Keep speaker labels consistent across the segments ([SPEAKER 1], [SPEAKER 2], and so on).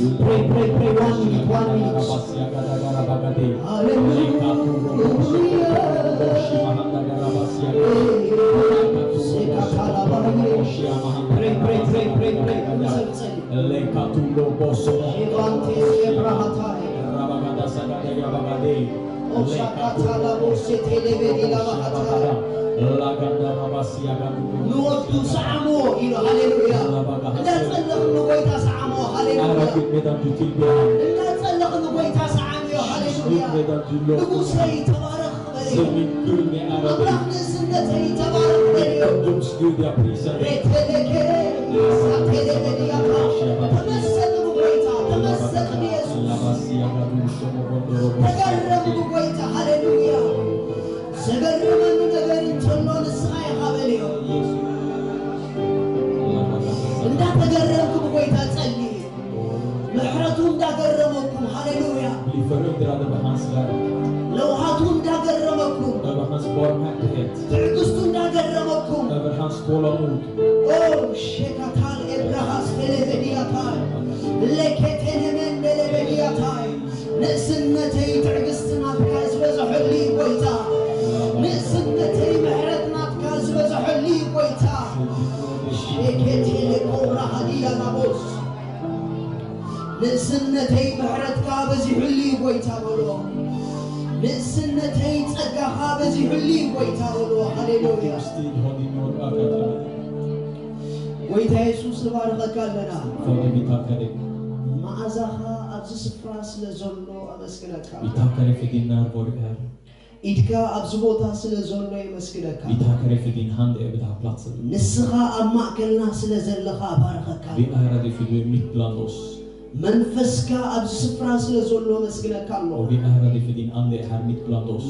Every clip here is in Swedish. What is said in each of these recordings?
[SPEAKER 1] Pray, pray, pray. 1 minute, 1 minute. Pray, pray, pray, pray, pray. Lord, do samo, hallelujah. Let's Allah no way ta samo, hallelujah. Let's Allah no way ta samo, hallelujah. Lugu say tabarak bari. Allah nisnatay tabarak bari. Reteleke, sateleke ya. Tamassak no way ta, tamassak bi Jesus. Tagarrab no way ta, hallelujah. Sagarrab no ነገር እንተኖን ሳይ ሀበልዮ እንዳተገረምኩም ጎይታ ጸልይ ምሕረቱ እንዳገረመኩም ሃሌሉያ ለውሃቱ እንዳገረመኩም ትዕግስቱ እንዳገረመኩም ኦ ሸካታል ኤብራሃስ ፌሌቬዲያታል ለኬቴነመን ለለበዲያታል ንእስነተይ ትዕግስትና ብካዝ በዝሕሊ ጎይታ ንእስነተይ ምሕረትናት ካዝ በዝሕሊ ጎይታ ሸኬቴለ ቆራ ሃዲያ ናቦስ ንእስነተይ ምሕረትካ በዝሕሊ ጎይታ በሎ ንእስነተይ ጸጋኻ በዝሕሊ ጎይታ በሎ ሃሌሉያ ጎይታ ኢየሱስ ባርከካ ኣለና መዓዛኻ ኣብዚ ስፍራ ስለ ዘሎ ኣመስግነካ ኢድካ ኣብዚ ቦታ ስለ ዘሎ የመስግነካ ንስኻ ኣብ ማእከልና ስለ ዘለኻ ባርከካ መንፈስካ ኣብዚ ስፍራ ስለ ዘሎ መስግነካ ኣሎ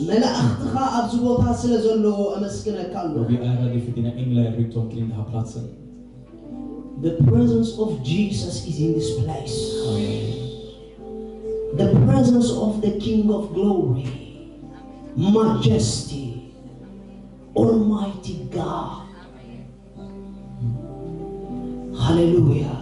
[SPEAKER 1] መላእኽትኻ ኣብዚ ቦታ ስለ ዘለዎ ኣመስግነካ ኣሎ The presence of Jesus is in this place. The presence of the King of Glory, Majesty, Almighty God. Hallelujah.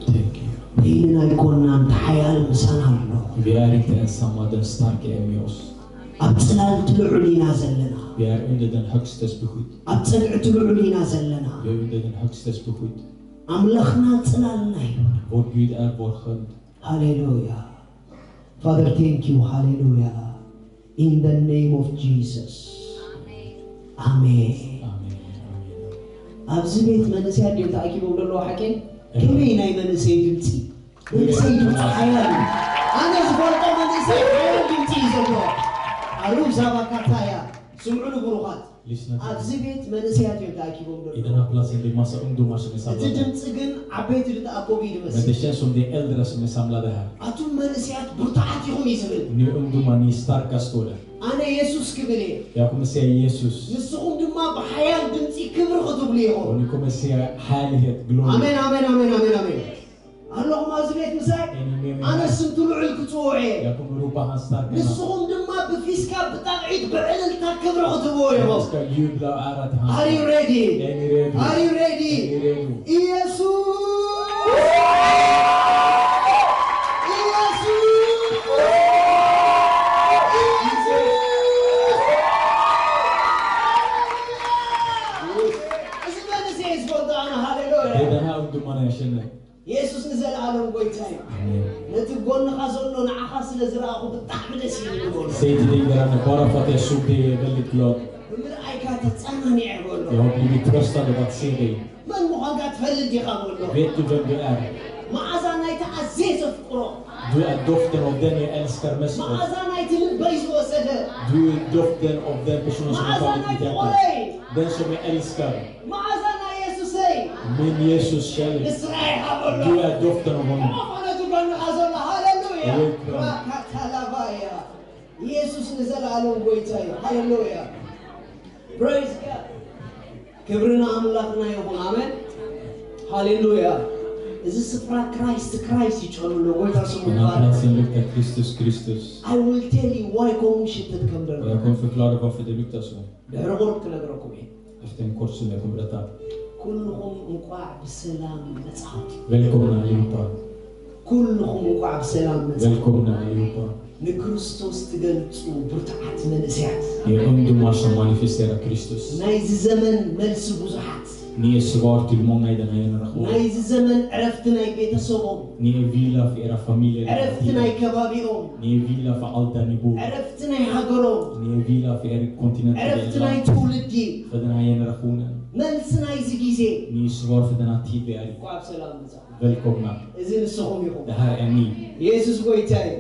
[SPEAKER 2] Thank you.
[SPEAKER 1] Inna ikonna tahayal misanallo.
[SPEAKER 2] Vi är inte ensamma, den starke är med oss.
[SPEAKER 1] Abtsalal tul'ulina zallana.
[SPEAKER 2] Vi är under den högstes beskydd.
[SPEAKER 1] Abtsalal tul'ulina zallana.
[SPEAKER 2] Vi är under den högstes beskydd.
[SPEAKER 1] Amlakhna tsalalna.
[SPEAKER 2] Vår Gud är vår sköld.
[SPEAKER 1] Hallelujah. Father, thank you. Hallelujah. In the name of Jesus. Amen.
[SPEAKER 2] Amen.
[SPEAKER 1] Abzibet manasiyad yung taakibong dalawa hakin. Kami na yung manasiyad yung ti. Manasiyad yung tahayan. Ano sa porta manasiyad yung ti sa mo. Arub sa makataya. Sum'ulu burukat. Abzibet manasiyad yung taakibong
[SPEAKER 2] I den
[SPEAKER 1] dalawa.
[SPEAKER 2] här platsen det är massa ungdomar som är samlade.
[SPEAKER 1] Tidimtsigan abet yung taakobi
[SPEAKER 2] Men
[SPEAKER 1] naman.
[SPEAKER 2] det känns som det är äldre som är samlade här.
[SPEAKER 1] Atum manasiyad burtaat yung isabel.
[SPEAKER 2] Ni ungdomar, ni är starka står det.
[SPEAKER 1] Ana Jesus kibili.
[SPEAKER 2] Jag kommer säga Jesus.
[SPEAKER 1] ንስኹም ድማ ብሓያል ድምፂ ክብሪ ክትብሉ ኢኹም
[SPEAKER 2] Och ni kommer säga härlighet, gloria.
[SPEAKER 1] ኣሜን ኣሜን ኣሜን ኣሜን ኣሜን ኣለኹም ኣብዚ ቤት ምሳይ ኣነ ስንቱ ልዑል ክፅውዕ እየ
[SPEAKER 2] Jag kommer ropa hans starka namn.
[SPEAKER 1] ንስኹም ድማ ብፊስካ ብጣቕዒት ብዕልልታ ክብሪ ክትብዎ ኢኹም
[SPEAKER 2] Jag ska jubla och ära till hans
[SPEAKER 1] Are you ready?
[SPEAKER 2] Är ni redo?
[SPEAKER 1] Are you ready?
[SPEAKER 2] Är ni redo? Det är den här ungdomarna jag känner.
[SPEAKER 1] ኢየሱስ ንዘለዓለም ጎይታ እዩ ነቲ ጎንኻ ዘሎ ንዓኻ ስለ ዝረኣኹ ብጣዕሚ ደስ ይብሉ
[SPEAKER 2] Säg till dig granne, bara för att jag såg dig är jag väldigt glad.
[SPEAKER 1] ብምርኣይካ ተፀናኒዐ በሎ
[SPEAKER 2] Jag har blivit tröstad av att se dig.
[SPEAKER 1] መን ምዃንካ ትፈልጥ ኢኻ በሎ
[SPEAKER 2] Vet du vem du är?
[SPEAKER 1] መዓዛ ናይቲ ኣዝየ ዘፍቅሮ
[SPEAKER 2] Du är doften av den jag älskar mest av.
[SPEAKER 1] መዓዛ ናይቲ ልበይ ዝወሰደ
[SPEAKER 2] Du är doften av den personen som har
[SPEAKER 1] መዓዛ
[SPEAKER 2] tagit
[SPEAKER 1] ናይቲ
[SPEAKER 2] mitt hjärta.
[SPEAKER 1] ቆለይ
[SPEAKER 2] Den som jag älskar.
[SPEAKER 1] መዓዛ ናይ የሱሰይ
[SPEAKER 2] Min Jesus kärlek.
[SPEAKER 1] ንስራ ኢኻ በሎ
[SPEAKER 2] Du är doften av honom.
[SPEAKER 1] ነቲ ጎንኻ ዘሎ ሃሌሉያ
[SPEAKER 2] Welcome.
[SPEAKER 1] ካታላባያ ኢየሱስ ንዘለዓለም ጎይታ እዩ ሃሌሉያ ፕሬዝ ጋድ ክብርና ኣምላኽና ይኹን ኣሜን ሃሌሉያ እዚ ስፍራ ክራይስት ይጨምሎ ጎይታ ስሙ
[SPEAKER 2] Den här
[SPEAKER 1] ይባረክ
[SPEAKER 2] platsen luktar Kristus, Kristus.
[SPEAKER 1] I will tell you why kommer shittet kom
[SPEAKER 2] Och
[SPEAKER 1] där.
[SPEAKER 2] jag kommer förklara varför det luktar så.
[SPEAKER 1] Det är hårt att lägga kom in.
[SPEAKER 2] Efter en kort stund jag kommer berätta.
[SPEAKER 1] كلكم انقع بسلام مصعد
[SPEAKER 2] Välkomna allihopa.
[SPEAKER 1] كلكم انقع بسلام مصعد
[SPEAKER 2] Välkomna allihopa.
[SPEAKER 1] نكريستوس تገልጹ ብርታት መንእስያት
[SPEAKER 2] Ni är ungdomar som manifesterar Kristus.
[SPEAKER 1] ናይዚ ዘመን መልስ ብዙሓት
[SPEAKER 2] Ni är svar till många i den här generationen.
[SPEAKER 1] ናይዚ ዘመን ዕረፍቲ ናይ ቤተሰቦም
[SPEAKER 2] Ni är vila för era familjer.
[SPEAKER 1] ዕረፍቲ ናይ ከባቢኦም
[SPEAKER 2] Ni är vila för allt där ni bor.
[SPEAKER 1] ዕረፍቲ ናይ ሃገሮም
[SPEAKER 2] Ni är vila för er kontinent.
[SPEAKER 1] ዕረፍቲ ናይ ትውልዲ
[SPEAKER 2] För den här generationen.
[SPEAKER 1] መልስ ናይዚ ግዜ
[SPEAKER 2] Ni är svar för denna tid vi är i.
[SPEAKER 1] እንኳዕ ሰላም መጽአ
[SPEAKER 2] Välkomna.
[SPEAKER 1] እዚ ንስኹም ኢኹም
[SPEAKER 2] Det här är ni.
[SPEAKER 1] ኢየሱስ ጎይታ እዩ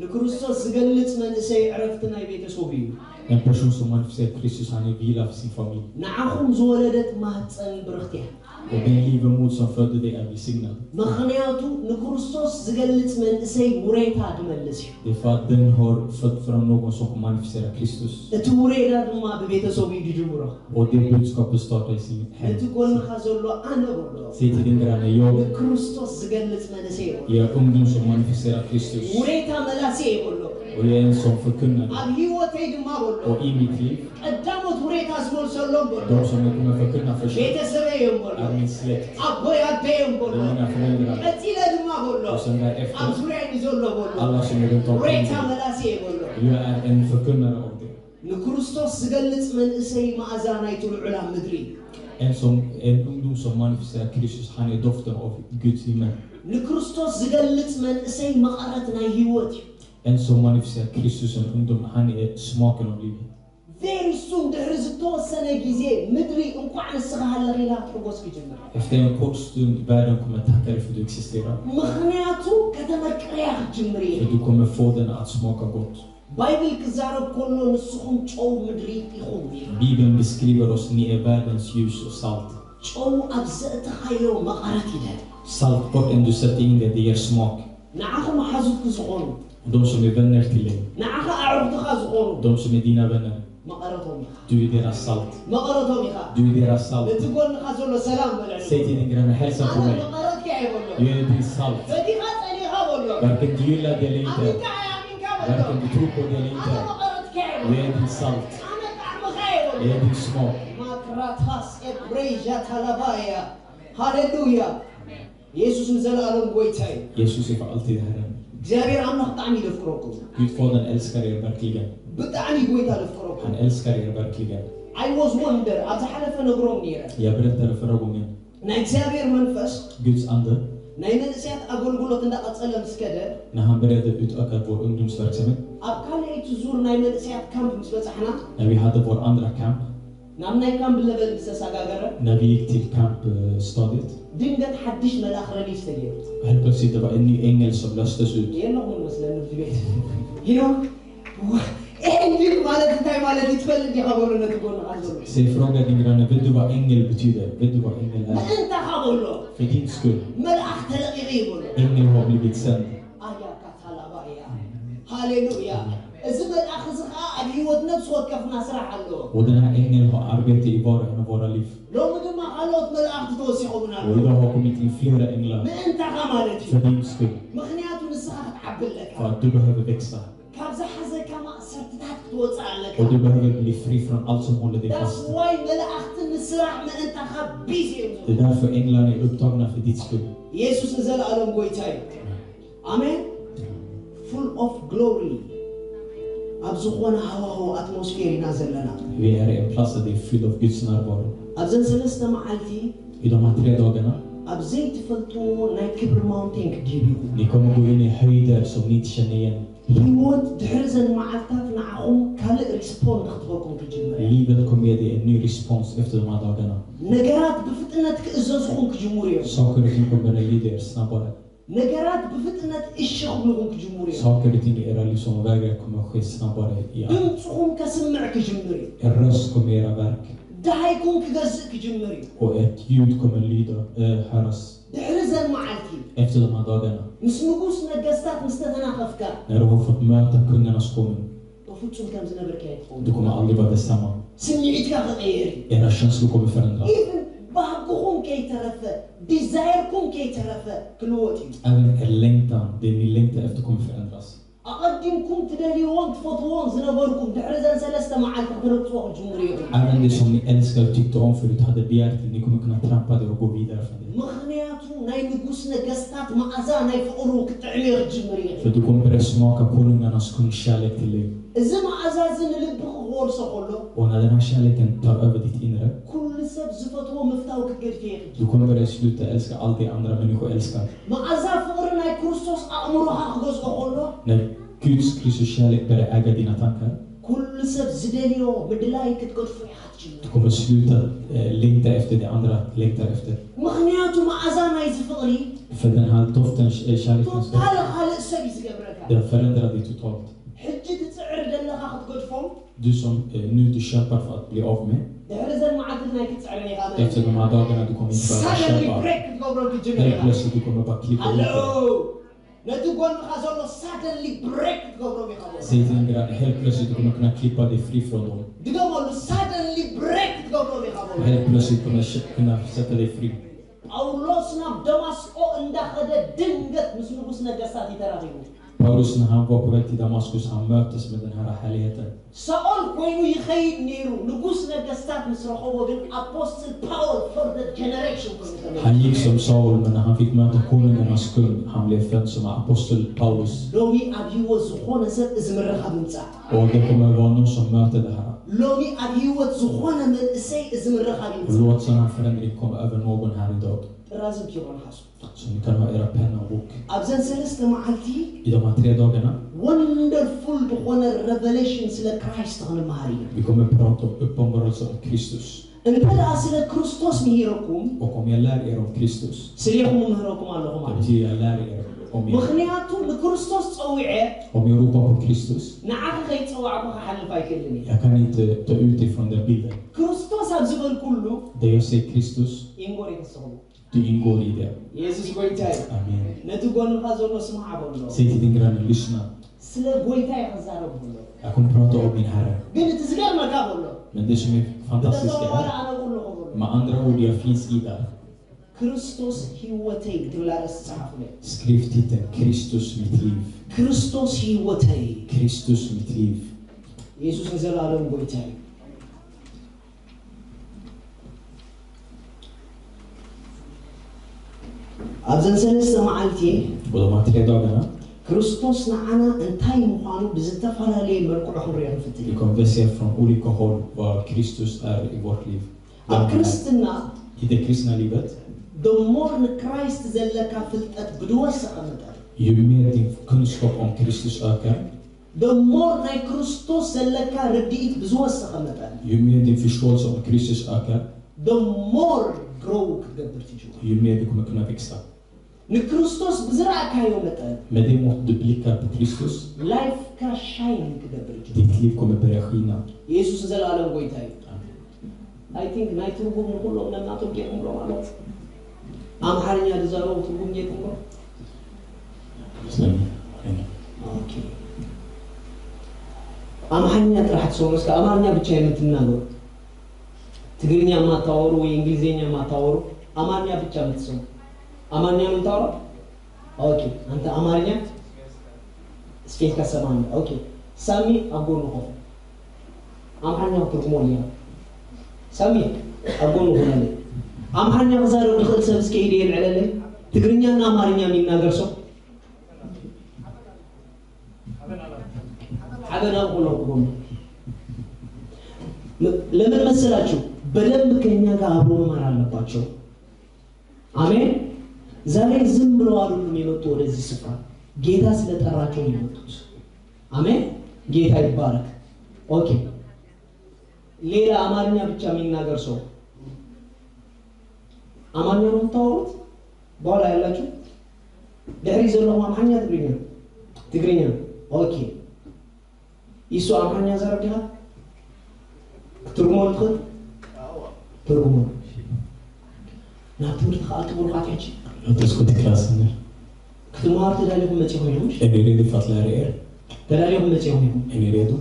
[SPEAKER 1] ንክርስቶስ ዝገልጽ መንእሰይ ዕረፍቲ ናይ ቤተሰብ እዩ
[SPEAKER 2] En person som manifesterar Kristus, han är vila för sin familj.
[SPEAKER 1] ንዓኹም ዝወለደት ማህፀን ብርክቲ እያ
[SPEAKER 2] Och den livemod som födde dig är välsignad.
[SPEAKER 1] ምክንያቱ ንክርስቶስ ዝገልጽ መንእሰይ ውሬታ ድመልስ እዩ
[SPEAKER 2] Det är för att den har fött fram någon som manifesterar Kristus.
[SPEAKER 1] እቲ ውሬዳ ድማ ብቤተሰብ እዩ ድጅምሮ
[SPEAKER 2] Och det budskapet startar i sin
[SPEAKER 1] እቲ
[SPEAKER 2] hem.
[SPEAKER 1] ጎንኻ ዘሎ ኣነ በሎ
[SPEAKER 2] Säg till din granne, jag
[SPEAKER 1] ንክርስቶስ ዝገልጽ መንእሰይ እዩ
[SPEAKER 2] är ungdom som manifesterar Kristus.
[SPEAKER 1] ውሬታ መላሴ ይበሎ
[SPEAKER 2] Och jag är en som förkunnar.
[SPEAKER 1] ኣብ ሂወተይ ድማ በሎ
[SPEAKER 2] Och i mitt liv,
[SPEAKER 1] ቀዳሞት ውሬታ ዝመልሰሎም በሎ
[SPEAKER 2] de som jag kommer förkunna först
[SPEAKER 1] ቤተሰበይ እዮም በሎ
[SPEAKER 2] är min släkt.
[SPEAKER 1] ኣቦይ ኣደዮም
[SPEAKER 2] Det
[SPEAKER 1] በሎ
[SPEAKER 2] är mina föräldrar.
[SPEAKER 1] ቀፂለ ድማ በሎ
[SPEAKER 2] Och sen
[SPEAKER 1] ኣብ
[SPEAKER 2] därefter,
[SPEAKER 1] ዙርያኒ ዘሎ በሎ
[SPEAKER 2] alla som är runt omkring
[SPEAKER 1] ውሬታ
[SPEAKER 2] dig.
[SPEAKER 1] መላሴ ይበሎ
[SPEAKER 2] Jag är en förkunnare av det.
[SPEAKER 1] ንክርስቶስ ዝገልጽ መንእሰይ መኣዛ ናይቱ ልዑላ ምድሪ
[SPEAKER 2] En ungdom som manifesterar Kristus, han är doften av Guds himmel.
[SPEAKER 1] ንክርስቶስ ዝገልጽ መንእሰይ መቐረት ናይ ህይወት እዩ
[SPEAKER 2] En som manifesterar Kristus, en ungdom, han är smaken av livet.
[SPEAKER 1] very soon ድሕሪ ዝተወሰነ ግዜ ምድሪ እንኳዕ ንስኻ ሃለኺ ኢላ ክትጎስ ክጅምር
[SPEAKER 2] Efter en kort stund, världen kommer tacka dig för att du existerar.
[SPEAKER 1] ምክንያቱ ከተመቅረያ ክትጅምር እየ
[SPEAKER 2] För du kommer få den att smaka gott.
[SPEAKER 1] ባይብል ክዛረብ ከሎ ንስኹም ጨው ምድሪ ኢኹም እዩ
[SPEAKER 2] Bibeln beskriver oss, ni är världens ljus och salt.
[SPEAKER 1] ጨው ኣብ ዘእትኻዮ መቐረት ይደል
[SPEAKER 2] Salt, vart än du sätter in det, det ger smak.
[SPEAKER 1] ንዓኹም ሓዙትኩ ዝኾኑ
[SPEAKER 2] Och de som är vänner till dig,
[SPEAKER 1] ንዓኻ ኣዕሩኽትኻ ዝኾኑ
[SPEAKER 2] de som är dina vänner,
[SPEAKER 1] መቐረቶም ኢኻ
[SPEAKER 2] du är deras salt.
[SPEAKER 1] መቐረቶም ኢኻ
[SPEAKER 2] Du är deras salt.
[SPEAKER 1] እቲ ጎንኻ ዘሎ ሰላም በለኒ
[SPEAKER 2] Säg till din granne, hälsa på
[SPEAKER 1] ኣነ
[SPEAKER 2] mig.
[SPEAKER 1] መቐረትካ ይበሎ
[SPEAKER 2] Jag är din salt.
[SPEAKER 1] ፈቲኻ ፀኒኻ በሎ
[SPEAKER 2] Varken du gillar det eller
[SPEAKER 1] ኣሚንካ
[SPEAKER 2] inte,
[SPEAKER 1] ኣሚንካ በሎ
[SPEAKER 2] varken du tror på det eller
[SPEAKER 1] ኣነ
[SPEAKER 2] inte,
[SPEAKER 1] መቐረትካ
[SPEAKER 2] jag
[SPEAKER 1] ይበሎ
[SPEAKER 2] är din salt.
[SPEAKER 1] ኣነ ጣዕምኻ ይበሎ
[SPEAKER 2] Jag är din smak.
[SPEAKER 1] ማክራታስ ኤብሬዣ ታላባያ ሃሌሉያ ኢየሱስ ንዘለኣሎም ጎይታ እዩ
[SPEAKER 2] Jesus är för alltid Herren.
[SPEAKER 1] እግዚአብሔር ኣምላኽ ብጣዕሚ ይደፍቅረኩም
[SPEAKER 2] Gud Fadern älskar er verkligen.
[SPEAKER 1] ብጣዕሚ ጎይታ ደፍቅረኩም
[SPEAKER 2] Han älskar er verkligen.
[SPEAKER 1] I was wonder ኣብ ዝሓለፈ ነግሮም ነይረ
[SPEAKER 2] Jag berättade förra gången,
[SPEAKER 1] ናይ እግዚአብሔር መንፈስ
[SPEAKER 2] Guds ande,
[SPEAKER 1] ናይ መንእስያት ኣገልግሎት እንዳቐፀለ ምስ ከደ
[SPEAKER 2] när han började utöka vår ungdomsverksamhet,
[SPEAKER 1] ኣብ ካልኣይቲ ዙር ናይ መንእስያት ካምፕ ምስ በፃሕና
[SPEAKER 2] när vi hade vår andra camp,
[SPEAKER 1] ናብ ናይ ካምፕ ለበል ምስ ተሰጋገረ
[SPEAKER 2] när vi gick till campstadiet,
[SPEAKER 1] ድንገት ሓድሽ መልኣኽ ረዲፍ ተገይሩ
[SPEAKER 2] helt plötsligt det var en ny ängel som löstes ut.
[SPEAKER 1] የለኹም መስለኒ እቲ ቤት ሂኖ ኤንጅል ማለት እንታይ ማለት ይትፈልጥ ዲኻ በሎ ነቲ ጎንኻ ዘሎ
[SPEAKER 2] Så jag frågar din granne, vet du vad ängel betyder? Vet du vad ängel är?
[SPEAKER 1] ምእንታኻ በሎ
[SPEAKER 2] För din skull,
[SPEAKER 1] መልኣኽ ተለቂቑ ይበሎ
[SPEAKER 2] ängel har blivit sänd.
[SPEAKER 1] ኣያካ ታላባእያ ሃሌሉያ እዚ መልኣኽ እዚ ከዓ ኣብ ሂወት ነብሲ ወከፍና ስራሕ ኣለዎ
[SPEAKER 2] Och den här ängeln har arbete i var och en av våra liv.
[SPEAKER 1] ሎሚ ድማ ካልኦት መልኣኽቲ ተወሲኾምና
[SPEAKER 2] Och idag har kommit in flera änglar
[SPEAKER 1] ምእንታኻ ማለት እዩ
[SPEAKER 2] för din skull.
[SPEAKER 1] ምክንያቱ ንስኻ ክትዓብለካ
[SPEAKER 2] För att du behöver växa.
[SPEAKER 1] ካብ ዝሓዘካ ማእሰርትታት ክትወፅእ ኣለካ
[SPEAKER 2] Och du behöver bli fri från allt som håller dig
[SPEAKER 1] ዳስ
[SPEAKER 2] fast.
[SPEAKER 1] ዋይ መላእኽቲ ንስራሕ ምእንታኻ ቢዚ እዮም
[SPEAKER 2] Det är därför änglarna är upptagna för ditt skull.
[SPEAKER 1] ኢየሱስ ንዘለኣሎም ጎይታ እዩ ኣሜን full of glory ኣብ ዝኾነ ሃዋህው ኣትሞስፌር ኢና ዘለና
[SPEAKER 2] Vi är i en plats där det är fylld av Guds närvaro.
[SPEAKER 1] ኣብዘን ሰለስተ መዓልቲ
[SPEAKER 2] I de här 3 dagarna,
[SPEAKER 1] ኣብ ዘይትፈልጥዎ ናይ ክብሪ ማውንቴን ክድይቡ
[SPEAKER 2] ni kommer gå in i höjder som ni inte känner igen.
[SPEAKER 1] ሂወት ድሕሪ ዘን መዓልትታት ንዓኹም ካልእ ሪስፖንድ ክትበኩም ክጅምር እያ
[SPEAKER 2] Livet kommer ge dig en ny respons efter de här dagarna.
[SPEAKER 1] ነገራት ብፍጥነት ክእዘዝኹም ክጅምሩ እዮም
[SPEAKER 2] Saker och ting kommer att lyda er snabbare.
[SPEAKER 1] ነገራት ብፍጥነት እሺ ክብልኹም ክጅምሩ እዮም
[SPEAKER 2] Saker och ting i era liv som vägrar kommer att ske snabbare i allt.
[SPEAKER 1] ድምፅኹም ከስምዕ ክጅምር እዩ
[SPEAKER 2] Er röst kommer era verk.
[SPEAKER 1] ድሃይኩም ክገዝእ ክጅምር እዩ
[SPEAKER 2] Och ett ljud kommer lyda, höras
[SPEAKER 1] ድሕሪ ዘን መዓልቲ
[SPEAKER 2] efter de här dagarna.
[SPEAKER 1] ምስ ንጉስ ነገስታት ምስ ተተናኸፍካ
[SPEAKER 2] När du har fått möta kungarnas konung,
[SPEAKER 1] በፍጹም ከም ዝነበርካ ይትኸውን
[SPEAKER 2] du kommer aldrig vara detsamma.
[SPEAKER 1] ስምዒትካ ክቕየር እዩ
[SPEAKER 2] Era känslor kommer förändras.
[SPEAKER 1] ኢቭን ባህግኹም ከይተረፈ ዲዛይርኩም ከይተረፈ ክልወጥ እዩ
[SPEAKER 2] Även er längtan, det ni längtar efter kommer förändras.
[SPEAKER 1] أقدمكم تدليون تفضلون زنبركم دحرزان سلسة معاك تنقصوا الجمهورية.
[SPEAKER 2] Även det som ni älskar och tyckte om förut hade begärt att ni kommer kunna trampa det och gå vidare från det.
[SPEAKER 1] مخنياتو ناي نقصنا قستات معزا ناي فقروك تعمير الجمهورية.
[SPEAKER 2] För du kommer börja smaka konungarnas kungskärlek till dig.
[SPEAKER 1] إذا معزا زن اللي بخور سقوله.
[SPEAKER 2] Och när den här kärleken tar över ditt inre,
[SPEAKER 1] كل سب زفتوه مفتاوك كرفيق.
[SPEAKER 2] du kommer börja sluta älska allt det andra människor älskar.
[SPEAKER 1] معزا فقرنا ناي كريستوس أمره حقوس سقوله.
[SPEAKER 2] När Guds Kristus kärlek börjar äga dina tankar,
[SPEAKER 1] كل سب زدليو بدلاي كتقول في حد.
[SPEAKER 2] du kommer sluta längta efter det andra längtar efter.
[SPEAKER 1] مخنياتو معزا ناي زفقري.
[SPEAKER 2] För den här doften, kärleken,
[SPEAKER 1] توتال خالق سبي زقبرك.
[SPEAKER 2] den förändrar dig totalt.
[SPEAKER 1] حجة تسعر دلها خد فم.
[SPEAKER 2] Du som nu du kämpar för att bli av med,
[SPEAKER 1] دحرزان معدلنا كتسعرني هذا.
[SPEAKER 2] efter de här dagarna du kommer inte bara
[SPEAKER 1] Suddenly
[SPEAKER 2] kämpa.
[SPEAKER 1] break تقبرك
[SPEAKER 2] Helt
[SPEAKER 1] الجمهورية.
[SPEAKER 2] plötsligt du kommer bara klippa ut det.
[SPEAKER 1] Hello. نتقول خازون suddenly break تقبرك خازون.
[SPEAKER 2] Säg till din granne, helt plötsligt du kommer kunna klippa dig fri från dem.
[SPEAKER 1] تقول suddenly break تقبرك خازون.
[SPEAKER 2] Helt plötsligt kommer du kunna sätta dig fri.
[SPEAKER 1] أولوسنا بدمشق عند خد دنجت مسلوسنا جساتي تراغيو.
[SPEAKER 2] Paulus när han var på väg till Damaskus, han möttes med den här härligheten.
[SPEAKER 1] سأل كوينو يخيب نيرو نقصنا جسات مسرحوا بين apostle Paul for the generation.
[SPEAKER 2] Han gick som Saul, men när han fick möta konungarnas kung, han blev född som apostel Paulus.
[SPEAKER 1] لومي أبيو زخونة سب إزمر خبنتا.
[SPEAKER 2] Och det kommer vara någon som möter det här.
[SPEAKER 1] لومي أبيو زخونة من إسي إزمر خبنتا.
[SPEAKER 2] Låt sådana förändring komma över någon här idag.
[SPEAKER 1] رازم تيرون حاسو.
[SPEAKER 2] Så ni kan ha era penna och bok.
[SPEAKER 1] أبزن سلسلة معلتي.
[SPEAKER 2] I de här 3 dagarna,
[SPEAKER 1] wonderful بخونا revelations لكرايست عن ماريا.
[SPEAKER 2] vi kommer prata om uppenbarelse om Kristus.
[SPEAKER 1] إن بدأ سيد كريستوس مهيركم.
[SPEAKER 2] Och om jag lär er om Kristus,
[SPEAKER 1] سريعكم مهيركم الله
[SPEAKER 2] det
[SPEAKER 1] ما.
[SPEAKER 2] betyder jag lär er om er.
[SPEAKER 1] مخنياتو لكريستوس أوعى.
[SPEAKER 2] Om jag ropar på Kristus,
[SPEAKER 1] نعاق خيط أوعى بحل فايكلني.
[SPEAKER 2] jag kan inte ta ut ifrån den bilden.
[SPEAKER 1] كريستوس أبزبل كله.
[SPEAKER 2] Det jag säger Kristus,
[SPEAKER 1] ينقول يتصور.
[SPEAKER 2] du ingår i det.
[SPEAKER 1] يسوع قويتاي.
[SPEAKER 2] Amen.
[SPEAKER 1] نتقول خازون اسمع بقوله.
[SPEAKER 2] Säg till din granne, lyssna.
[SPEAKER 1] سلا قويتاي خزارة بقوله.
[SPEAKER 2] Jag kommer prata om min Herre.
[SPEAKER 1] قلت تزغر ما كابوله.
[SPEAKER 2] Men det som är fantastiskt är,
[SPEAKER 1] أنا أقول له.
[SPEAKER 2] med andra ord, jag finns i där.
[SPEAKER 1] كريستوس هيوتي تبلا الصحافة.
[SPEAKER 2] Skrivtiteln Kristus mitt liv.
[SPEAKER 1] كريستوس هيوتي.
[SPEAKER 2] Kristus mitt liv.
[SPEAKER 1] يسوع نزل على قويتاي. أبزن سلسة معلتي.
[SPEAKER 2] Och de här 3 dagarna,
[SPEAKER 1] كريستوس نعنا انتهي مقانو بزتفر عليه مركو حرية الفتي.
[SPEAKER 2] vi kommer se från olika håll vad Kristus är i vårt liv.
[SPEAKER 1] كريستنا
[SPEAKER 2] I det kristna livet,
[SPEAKER 1] the more Christ زلك فلتت بدوسة قمتا.
[SPEAKER 2] ju mer din kunskap om Kristus ökar,
[SPEAKER 1] the more ناي كريستوس زلك رديت بزوسة قمتا.
[SPEAKER 2] ju mer din förståelse om Kristus ökar,
[SPEAKER 1] the more grow كدبر تجوا.
[SPEAKER 2] ju mer du kommer kunna växa.
[SPEAKER 1] نكريستوس بزرع كايو متى.
[SPEAKER 2] Med det mått du blickar på Kristus,
[SPEAKER 1] life كشاين كدبر تجوا.
[SPEAKER 2] ditt liv kommer börja skina.
[SPEAKER 1] يسوع زل على قويتاي. I think ناي تربو نقول لهم ناتو كيكم لو على. أم حرني هذا زارو تربو كيكم لو. اوكي አማርኛ ጥራት ሶሎስ ከአማርኛ ብቻ የምትናገሩ ትግርኛ ማታወሩ ወይ እንግሊዘኛ ማታወሩ አማርኛ ብቻ የምትሰሙ አማርኛ ምን ታወራ ኦኬ አንተ አማርኛ ስፔክ ከሰማን ኦኬ ሳሚ አጎኑ ሆነ አማርኛ ትርጉሞኛ ሳሚ አጎኑ ሆነ አማርኛ ዛሬው ድخل ሰብስ ከሄደ ይልዓለለ ትግርኛና አማርኛ የሚናገር ሰው አበና ቆሎቁም ለምን መሰላችሁ በደንብ ከኛ ጋር አብሮ መማር አለባቸው አሜን ዛሬ ዝም ብለው አይደሉም የመጡ ወደዚህ ስፍራ ጌታ ስለጠራቸው የመጡት አሜን ጌታ ይባረክ ኦኬ ሌላ አማርኛ ብቻ የሚናገር ሰው አማርኛ ነው ታውቁት በኋላ ያላችሁ ደሪ ዘለው አማርኛ ትግርኛ ኦኬ ይሱ አማርኛ ዘርግራ ትርጉሙ ልትል ትርጉሙ ናትምርት ኻት ብሩኻትች
[SPEAKER 2] Låt i klassen nu.
[SPEAKER 1] ክትማር ተዳለኩም መጽሆይም
[SPEAKER 2] Är ni redo för att lära er?
[SPEAKER 1] ተዳለኩም መጽሆይም
[SPEAKER 2] Är ni redo?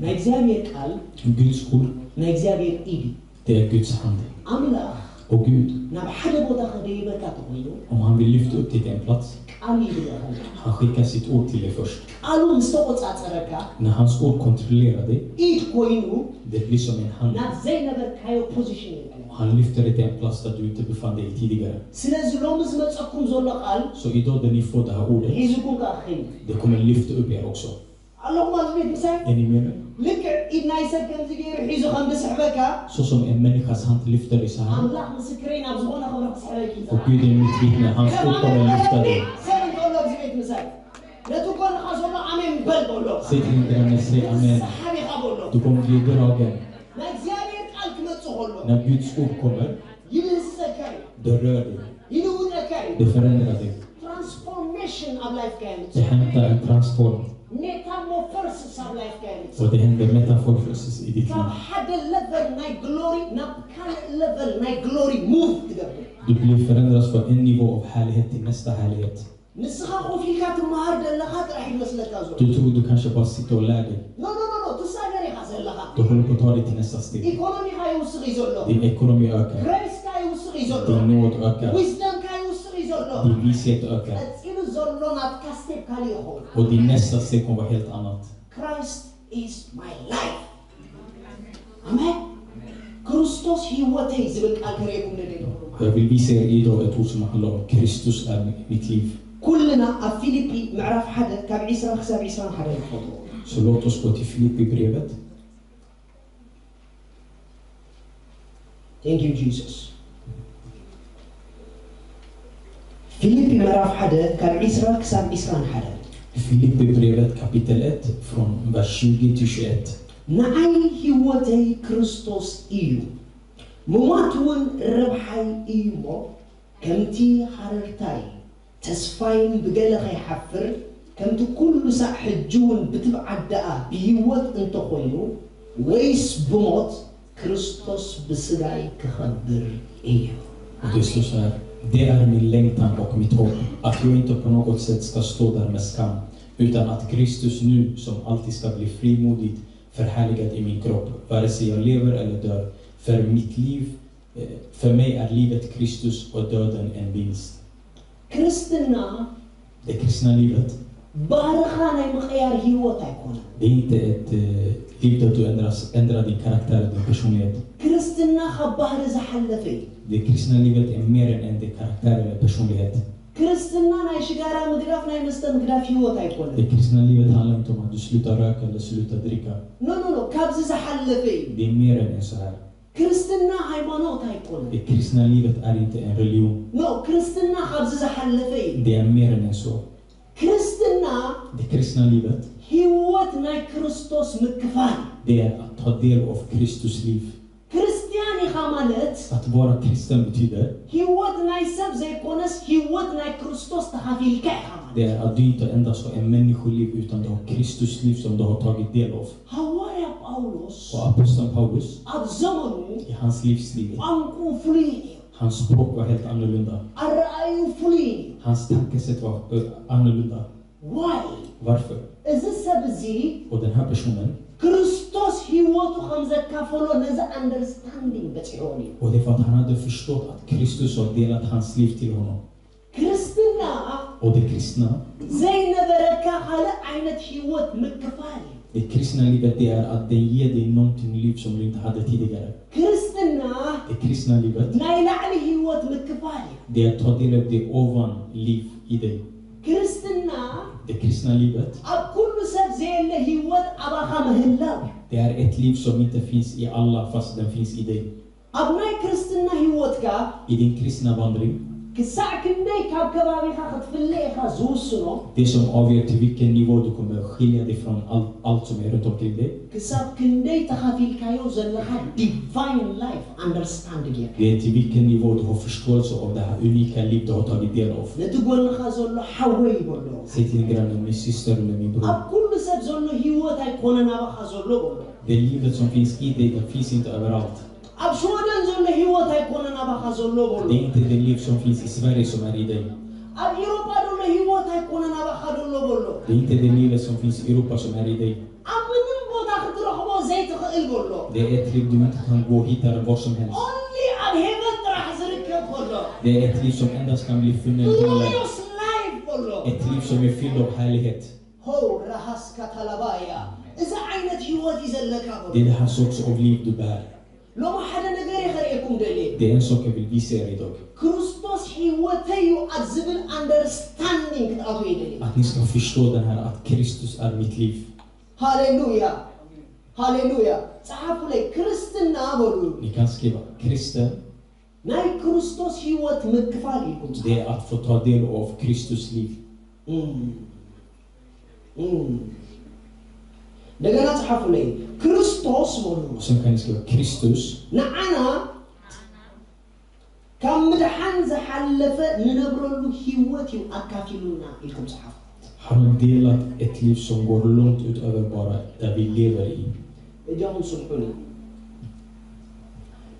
[SPEAKER 1] ናይ እግዚአብሔር ቃል
[SPEAKER 2] Guds ord,
[SPEAKER 1] ናይ እግዚአብሔር ኢድ
[SPEAKER 2] det är Guds hand.
[SPEAKER 1] አምላክ
[SPEAKER 2] Och Gud,
[SPEAKER 1] ናብ ሓደ ቦታ ከደይበካ ተኮይኑ
[SPEAKER 2] om han vill lyfta upp dig till en plats,
[SPEAKER 1] ቃል ይብለካ
[SPEAKER 2] han skickar sitt ord till dig först.
[SPEAKER 1] ቃሉ ምስ ተቆጻጸረካ
[SPEAKER 2] När hans ord kontrollerar dig,
[SPEAKER 1] ኢድ ኮይኑ
[SPEAKER 2] det blir som en hand.
[SPEAKER 1] ናብ ዘይነበርካዮ ፖዚሽን ይብለካ
[SPEAKER 2] Han lyfter dig till en plats där du inte befann dig tidigare.
[SPEAKER 1] ስለዚ ሎሚ ዝመፀኩም ዘሎ ቃል
[SPEAKER 2] Så idag när ni får det här ordet,
[SPEAKER 1] ሒዙኩም ከኣኸይ
[SPEAKER 2] det kommer lyfta upp er också.
[SPEAKER 1] ኣለኹም ኣብዚ ቤት ምሳይ
[SPEAKER 2] Är ni med mig?
[SPEAKER 1] ልክዕ ኢድ ናይ ሰብ ከምዚ ገይሩ ሒዙ ከም ዝስሕበካ
[SPEAKER 2] Så som en människas hand lyfter dig så här.
[SPEAKER 1] ኣምላኽ ምስክረይ ናብ ዝኾነ ክብሪ ክስሕበክ እዩ
[SPEAKER 2] Och Gud är mitt vittne, hans ord kommer lyfta dig.
[SPEAKER 1] ሰብ እንተሎ ኣብዚ ቤት ምሳይ ነቲ ጎንኻ ዘሎ ኣሜን በል በሎ
[SPEAKER 2] Säg till din granne, säg amen.
[SPEAKER 1] ሰሓቢኻ በሎ
[SPEAKER 2] Du kommer bli dragen.
[SPEAKER 1] ናይ እግዚኣብሔር ቃል ክመጽእ ከሎ
[SPEAKER 2] När Guds ord kommer,
[SPEAKER 1] ይልህሰካ እዩ
[SPEAKER 2] det rör dig.
[SPEAKER 1] ይልውጠካ እዩ
[SPEAKER 2] Det förändrar dig.
[SPEAKER 1] ትራንስፎርሜሽን ኣብ ላይፍካ
[SPEAKER 2] Det
[SPEAKER 1] የምፅእ
[SPEAKER 2] hämtar en transform.
[SPEAKER 1] ሜታሞርፎሲስ ኣብ ላይፍካ የምፅእ
[SPEAKER 2] Och det händer metamorfosis i ditt
[SPEAKER 1] ካብ
[SPEAKER 2] liv.
[SPEAKER 1] ሓደ level ናይ ግሎሪ ናብ ካልእ level ናይ ግሎሪ ሙቭ ትገብር
[SPEAKER 2] Du blir förändrad från en nivå av härlighet till nästa härlighet.
[SPEAKER 1] ንስኻ ኮፍ ኢልካ ትመሃር ዘለኻ ጥራሕ ይመስለካ ዘሎ
[SPEAKER 2] Du tror du kanske bara sitter och lär dig.
[SPEAKER 1] ኖ ኖ ኖ ኖ ትሳገር ኢኻ ዘለኻ
[SPEAKER 2] Du håller på att ta dig till nästa steg.
[SPEAKER 1] ኢኮኖሚካ ይውስኽ እዩ ዘሎ
[SPEAKER 2] Din ekonomi ökar.
[SPEAKER 1] ግሬስካ ይውስኽ እዩ ዘሎ
[SPEAKER 2] Din nåd ökar.
[SPEAKER 1] ዊዝደምካ ይውስኽ እዩ ዘሎ
[SPEAKER 2] Din vishet ökar.
[SPEAKER 1] ቀፂሉ ዘሎ ናብካ ስቴፕ ካሊእ ይኸውን
[SPEAKER 2] Och din nästa steg kommer vara helt annat.
[SPEAKER 1] Christ is my life. Amen. ክርስቶስ ህይወቴ ዝብል ቃል ከሪኩም ነደዶ
[SPEAKER 2] Jag vill visa er idag ett ord som handlar om Kristus är mitt liv.
[SPEAKER 1] ኩልና ኣብ ፊሊፒ ምዕራፍ 1 ካብ 20 ክሳብ 21 ንፈልጦ
[SPEAKER 2] Så låt oss gå till Filippi-brevet.
[SPEAKER 1] Thank you Jesus. ፊሊፒ ምዕራፍ 1 ካብ 20 ክሳብ 21
[SPEAKER 2] Filippi-brevet kapitel 1 från vers 20 till 21.
[SPEAKER 1] ንዓይ ህይወተይ ክርስቶስ እዩ ምሟት እውን ረብሓይ እዩ እሞ ከምቲ ሓረርታይ ተስፋይን ብገለ ከይሓፍር ከምቲ ኩሉ ሳዕ ሕጂ እውን ብትብዓዳኣ ብህይወት እንተኮይኑ ወይስ ብሞት ክርስቶስ ብስጋይ ክኸብር እዩ
[SPEAKER 2] Och det står så här. Det är min längtan och mitt hopp att jag inte på något sätt ska stå där med skam, utan att Kristus nu som alltid ska bli frimodigt förhärligad i min kropp, vare sig jag lever eller dör. För mitt liv, för mig är livet Kristus och döden en vinst.
[SPEAKER 1] ክርስትና
[SPEAKER 2] Det kristna livet,
[SPEAKER 1] ባርኻ ናይ ምቕያር ህይወት ኣይኮነን
[SPEAKER 2] det är inte ett liv där du ändrar din karaktär, din personlighet.
[SPEAKER 1] ክርስትና ካብ ባህሪ ዝሓለፈ እዩ
[SPEAKER 2] Det kristna livet är mer än din karaktär eller personlighet.
[SPEAKER 1] ክርስትና ናይ ሽጋራ ምግዳፍ ናይ መስተ ምግዳፍ ህይወት ኣይኮነን
[SPEAKER 2] Det kristna livet handlar inte om att du slutar röka eller slutar dricka.
[SPEAKER 1] ኖ ኖ ኖ ካብዚ ዝሓለፈ እዩ
[SPEAKER 2] Det är mer än så här.
[SPEAKER 1] ክርስትና ሃይማኖት ኣይኮነን
[SPEAKER 2] Det kristna livet är inte en religion.
[SPEAKER 1] ኖ ክርስትና ካብዚ ዝሓለፈ እዩ
[SPEAKER 2] Det är mer än så.
[SPEAKER 1] ክርስትና
[SPEAKER 2] Det kristna livet,
[SPEAKER 1] ህይወት ናይ ክርስቶስ ምክፋል
[SPEAKER 2] det är att ta del av Kristus liv.
[SPEAKER 1] ክርስቲያን ኢኻ ማለት
[SPEAKER 2] Att vara kristen betyder,
[SPEAKER 1] ህይወት ናይ ሰብ ዘይኮነስ ህይወት ናይ ክርስቶስ ተኻፊልካ ኢኻ ማለት
[SPEAKER 2] det är att du inte endast har en människoliv utan du har Kristus liv som du har tagit del av.
[SPEAKER 1] ሐዋርያ ጳውሎስ
[SPEAKER 2] Och aposteln Paulus,
[SPEAKER 1] ኣብ ዘመኑ
[SPEAKER 2] i hans livsstil,
[SPEAKER 1] ቋንቋ ፍሉይ እዩ
[SPEAKER 2] hans språk var helt annorlunda.
[SPEAKER 1] ኣረኣዩ ፍሉይ እዩ
[SPEAKER 2] Hans tankesätt var annorlunda.
[SPEAKER 1] ዋይ
[SPEAKER 2] Varför?
[SPEAKER 1] እዚ ሰብ እዚ
[SPEAKER 2] Och den här personen,
[SPEAKER 1] ክርስቶስ ህይወቱ ከም ዘካፈሎ ነዚ አንደርስታንዲንግ በፂሖን እዩ
[SPEAKER 2] och det är för att han hade förstått att Kristus har delat hans liv till honom.
[SPEAKER 1] ክርስትና
[SPEAKER 2] Och det kristna,
[SPEAKER 1] ዘይነበረካ ካልእ ዓይነት ህይወት ምክፋል እዩ
[SPEAKER 2] det kristna livet, det är att den ger dig någonting i liv som du inte hade tidigare.
[SPEAKER 1] ክርስትና
[SPEAKER 2] Det kristna livet,
[SPEAKER 1] ናይ ላዕሊ ህይወት ምክፋል እዩ
[SPEAKER 2] det är att ta del av det ovan liv i dig.
[SPEAKER 1] ክርስትና
[SPEAKER 2] Det kristna livet,
[SPEAKER 1] ኣብ ኩሉ ሰብ ዘየለ ህይወት ኣባኻ ምህላው እዩ
[SPEAKER 2] det är ett liv som inte finns i alla fast den finns i dig.
[SPEAKER 1] ኣብ ናይ ክርስትና ህይወትካ
[SPEAKER 2] I din kristna vandring,
[SPEAKER 1] ክሳዕ ክንደይ ካብ ከባቢኻ ክትፍለይ ኢኻ ዝውስኖ
[SPEAKER 2] det som avgör till vilken nivå du kommer att skilja dig från allt som är runt omkring dig,
[SPEAKER 1] ክሳብ ክንደይ ተኻፊልካዮ ዘለኻ ዲቫይን ላይፍ አንደርስታንዲንግ እዩ
[SPEAKER 2] det är till vilken nivå du har förståelse av det här unika liv du har tagit del av.
[SPEAKER 1] ነቲ ጎንኻ ዘሎ ሓወይ ይበሎ
[SPEAKER 2] Säg till din granne, min syster eller min bror,
[SPEAKER 1] ኣብ ኩሉ ሰብ ዘሎ ህይወት ኣይኮነን ኣባኻ ዘሎ በሎ
[SPEAKER 2] det livet som finns i dig, det finns inte överallt.
[SPEAKER 1] ኣብ ሸወደን ዘሎ ህይወት ኣይኮነን ኣባኻ ዘሎ በሎ
[SPEAKER 2] Det är inte det liv som finns i Sverige som är i dig.
[SPEAKER 1] ኣብ ኤሮፓ ዘሎ ህይወት ኣይኮነን ኣባኻ ዘሎ በሎ
[SPEAKER 2] Det är inte det livet som finns i Europa som är i dig.
[SPEAKER 1] ኣብ ምንም ቦታ ክትረኽቦ ዘይትኽእል በሎ
[SPEAKER 2] Det är ett liv du inte kan gå och hitta var som helst.
[SPEAKER 1] ኦንሊ ኣብ ሄቨን ጥራሕ
[SPEAKER 2] Det är ett liv som endast kan bli funnit i himlen.
[SPEAKER 1] glorious life bollo.
[SPEAKER 2] Ett liv som är fyllt av härlighet.
[SPEAKER 1] Ho rahaska talabaya. Iza aynet hiwat izallaka
[SPEAKER 2] Det är
[SPEAKER 1] bollo.
[SPEAKER 2] det här sorts av liv du bär.
[SPEAKER 1] Loma hada ነገር ይኸሪኩም ደሊ
[SPEAKER 2] Det är en sak jag vill visa er idag.
[SPEAKER 1] ክርስቶስ ህይወተዩ አዝብል አንደርስታንዲንግ ጣቱ ይደሊ
[SPEAKER 2] Att ni ska förstå den här att Kristus är mitt liv.
[SPEAKER 1] ሃሌሉያ ሃሌሉያ ጻፉ ላይ ክርስትና በሉ
[SPEAKER 2] Ni kan skriva kristen.
[SPEAKER 1] ናይ ክርስቶስ ህይወት ምክፋል ይኩም
[SPEAKER 2] Det är att få ta del av Kristus liv.
[SPEAKER 1] እንደገና ጻፉ ላይ ክርስቶስ በሉ
[SPEAKER 2] Och sen kan ni skriva Kristus.
[SPEAKER 1] ንዓና ካብ ምድሓን ዝሓለፈ ንነብረሉ ህይወት እዩ ኣካፊሉና ኢልኩም ጻፉ
[SPEAKER 2] Han har delat ett liv som går långt utöver bara där vi lever i.
[SPEAKER 1] እጃውን ስልሑኒ